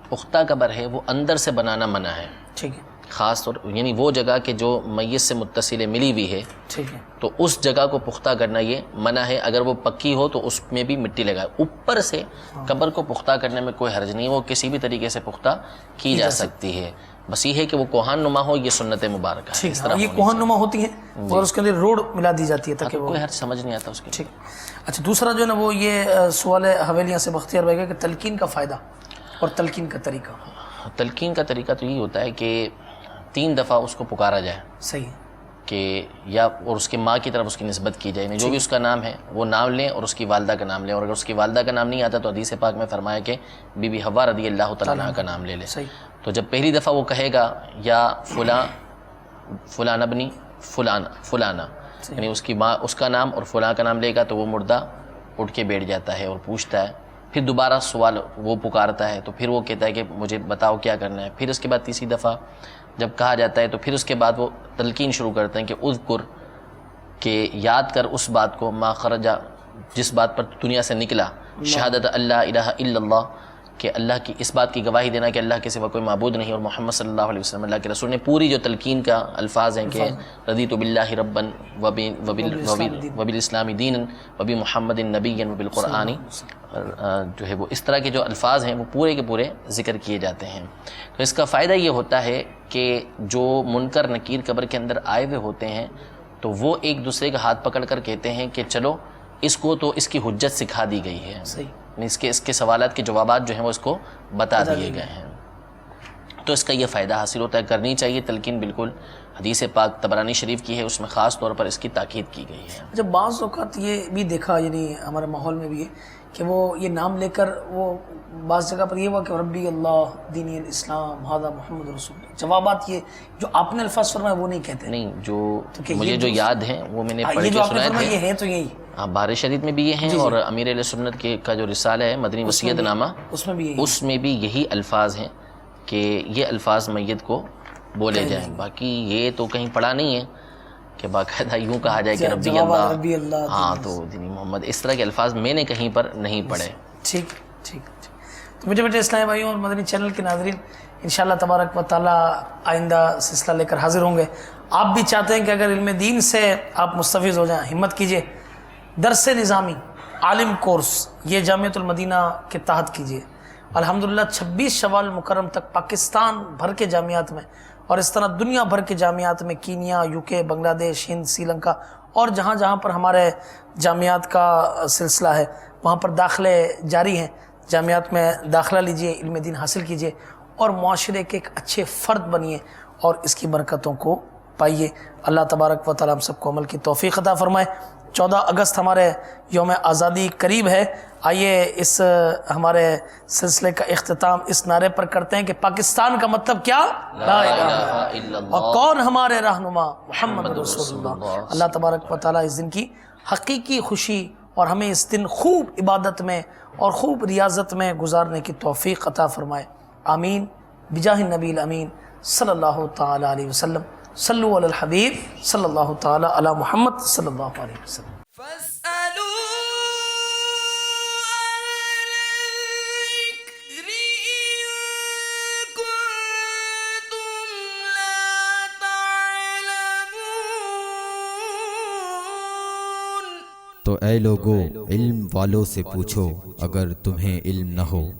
پختہ قبر ہے وہ اندر سے بنانا منع ہے. ٹھیک ہے, خاص طور یعنی وہ جگہ کہ جو میت سے متصل ملی ہوئی ہے, ٹھیک ہے, تو اس جگہ کو پختہ کرنا یہ منع ہے. اگر وہ پکی ہو تو اس میں بھی مٹی لگائے. اوپر سے قبر کو پختہ کرنے میں کوئی حرج نہیں, وہ کسی بھی طریقے سے پختہ کی جا سکتی ہے, بس یہ ہے کہ وہ کوہان نما ہو, یہ سنت مبارکہ ہے. اس طرح یہ کوہن نما ہوتی ہیں اور اس کے اندر روڈ ملا دی جاتی ہے تاکہ وہ کوئی حرج سمجھ نہیں آتا اس کے. ٹھیک. اچھا, دوسرا جو ہے نا وہ یہ سوال ہے حویلیاں سے بختیار بھائی کا کہ تلقین کا فائدہ اور تلقین کا طریقہ. تلقین کا طریقہ تو یہی ہوتا ہے کہ 3 دفعہ اس کو پکارا جائے, صحیح, کہ یا اور اس کے ماں کی طرف اس کی نسبت کی جائے, جو بھی اس کا نام ہے وہ نام لیں اور اس کی والدہ کا نام لیں, اور اگر اس کی والدہ کا نام نہیں آتا تو حدیث پاک میں فرمایا کہ بی بی حوا رضی اللہ تعالیٰ عنہ کا نام لے لے. تو جب پہلی دفعہ وہ کہے گا یا فلاں ابنی فلانا, یعنی اس کی ماں اس کا نام اور فلاں کا نام لے گا تو وہ مردہ اٹھ کے بیٹھ جاتا ہے اور پوچھتا ہے. پھر دوبارہ سوال وہ پکارتا ہے تو پھر وہ کہتا ہے کہ مجھے بتاؤ کیا کرنا ہے. پھر اس کے بعد تیسری دفعہ جب کہا جاتا ہے تو پھر اس کے بعد وہ تلقین شروع کرتے ہیں کہ اذکر, کہ یاد کر اس بات کو, ما خرجا, جس بات پر دنیا سے نکلا, شہادت اللہ الہ الا اللہ, کہ اللہ کی اس بات کی گواہی دینا کہ اللہ کے سوا کوئی معبود نہیں اور محمد صلی اللہ علیہ وسلم اللہ کے رسول نے. پوری جو تلقین کا الفاظ ہیں کہ رضیت باللہ ربا وبالاسلام دینا وبمحمد نبیا وبالقرآن, جو ہے وہ اس طرح کے جو الفاظ ہیں وہ پورے کے پورے ذکر کیے جاتے ہیں. تو اس کا فائدہ یہ ہوتا ہے کہ جو منکر نکیر قبر کے اندر آئے ہوئے ہوتے ہیں تو وہ ایک دوسرے کا ہاتھ پکڑ کر کہتے ہیں کہ چلو اس کو تو اس کی حجت سکھا دی گئی ہے, اس کے سوالات کے جوابات جو ہیں وہ اس کو بتا دیے گئے ہیں. تو اس کا یہ فائدہ حاصل ہوتا ہے. کرنی چاہیے تلقین, بالکل حدیث پاک طبرانی شریف کی ہے, اس میں خاص طور پر اس کی تاکید کی گئی ہے. جب بعض اوقات یہ بھی دیکھا, یعنی ہمارے ماحول میں بھی ہے کہ وہ یہ نام لے کر وہ بعض جگہ پر یہ ہوا کہ ربی اللہ دینی الاسلام ھذا محمد رسول اللہ, جوابات یہ جو آپ نے الفاظ فرمائے وہ نہیں کہتے. نہیں, جو مجھے جو یاد ہیں وہ میں نے پڑھ کے سنائے تھے. یہ ہے تو یہی, ہاں, بارِ شریعت میں بھی یہ ہیں, اور امیر اہل سنت کا جو رسالہ ہے مدنی وصیت نامہ اس میں بھی یہی الفاظ ہیں کہ یہ الفاظ میت کو بولے جائیں. باقی یہ تو کہیں پڑھا نہیں ہے کہ باقاعدہ یوں کہا جائے کہ ربی اللہ, ہاں, تو دینی محمد, اس طرح کے الفاظ میں نے کہیں پر نہیں پڑھے. ٹھیک ٹھیک. تو میٹھے میٹھے اسلامی بھائیوں اور مدنی چینل کے ناظرین, انشاءاللہ تبارک و تعالیٰ آئندہ سلسلہ لے کر حاضر ہوں گے. آپ بھی چاہتے ہیں کہ اگر علم دین سے آپ مستفیض ہو جائیں, ہمت کیجئے, درس نظامی عالم کورس یہ جامعۃ المدینہ کے تحت کیجئے. الحمدللہ 26 شوال مکرم تک پاکستان بھر کے جامعات میں اور اس طرح دنیا بھر کے جامعات میں, کینیا, UK, بنگلہ دیش, ہند, سری لنکا اور جہاں جہاں پر ہمارے جامعات کا سلسلہ ہے وہاں پر داخلے جاری ہیں. جامعات میں داخلہ لیجئے, علم دین حاصل کیجئے اور معاشرے کے ایک اچھے فرد بنیے اور اس کی برکتوں کو پائیے. اللہ تبارک و تعالیٰ ہم سب کو عمل کی توفیق عطا فرمائے. 14 اگست ہمارے یوم آزادی قریب ہے. آئیے اس ہمارے سلسلے کا اختتام اس نعرے پر کرتے ہیں کہ پاکستان کا مطلب کیا, لا الہ الا اللہ, اور کون ہمارے رہنما, محمد رسول اللہ. اللہ تبارک و تعالیٰ اس دن کی حقیقی خوشی اور ہمیں اس دن خوب عبادت میں اور خوب ریاضت میں گزارنے کی توفیق عطا فرمائے. آمین بجاہ النبی الامین صلی اللہ تعالی علیہ وسلم. صلو علی الحبیب صلی اللہ تعالی علی محمد صلی اللہ علیہ وسلم. تو اے لوگو علم والوں سے پوچھو اگر تمہیں علم نہ ہو۔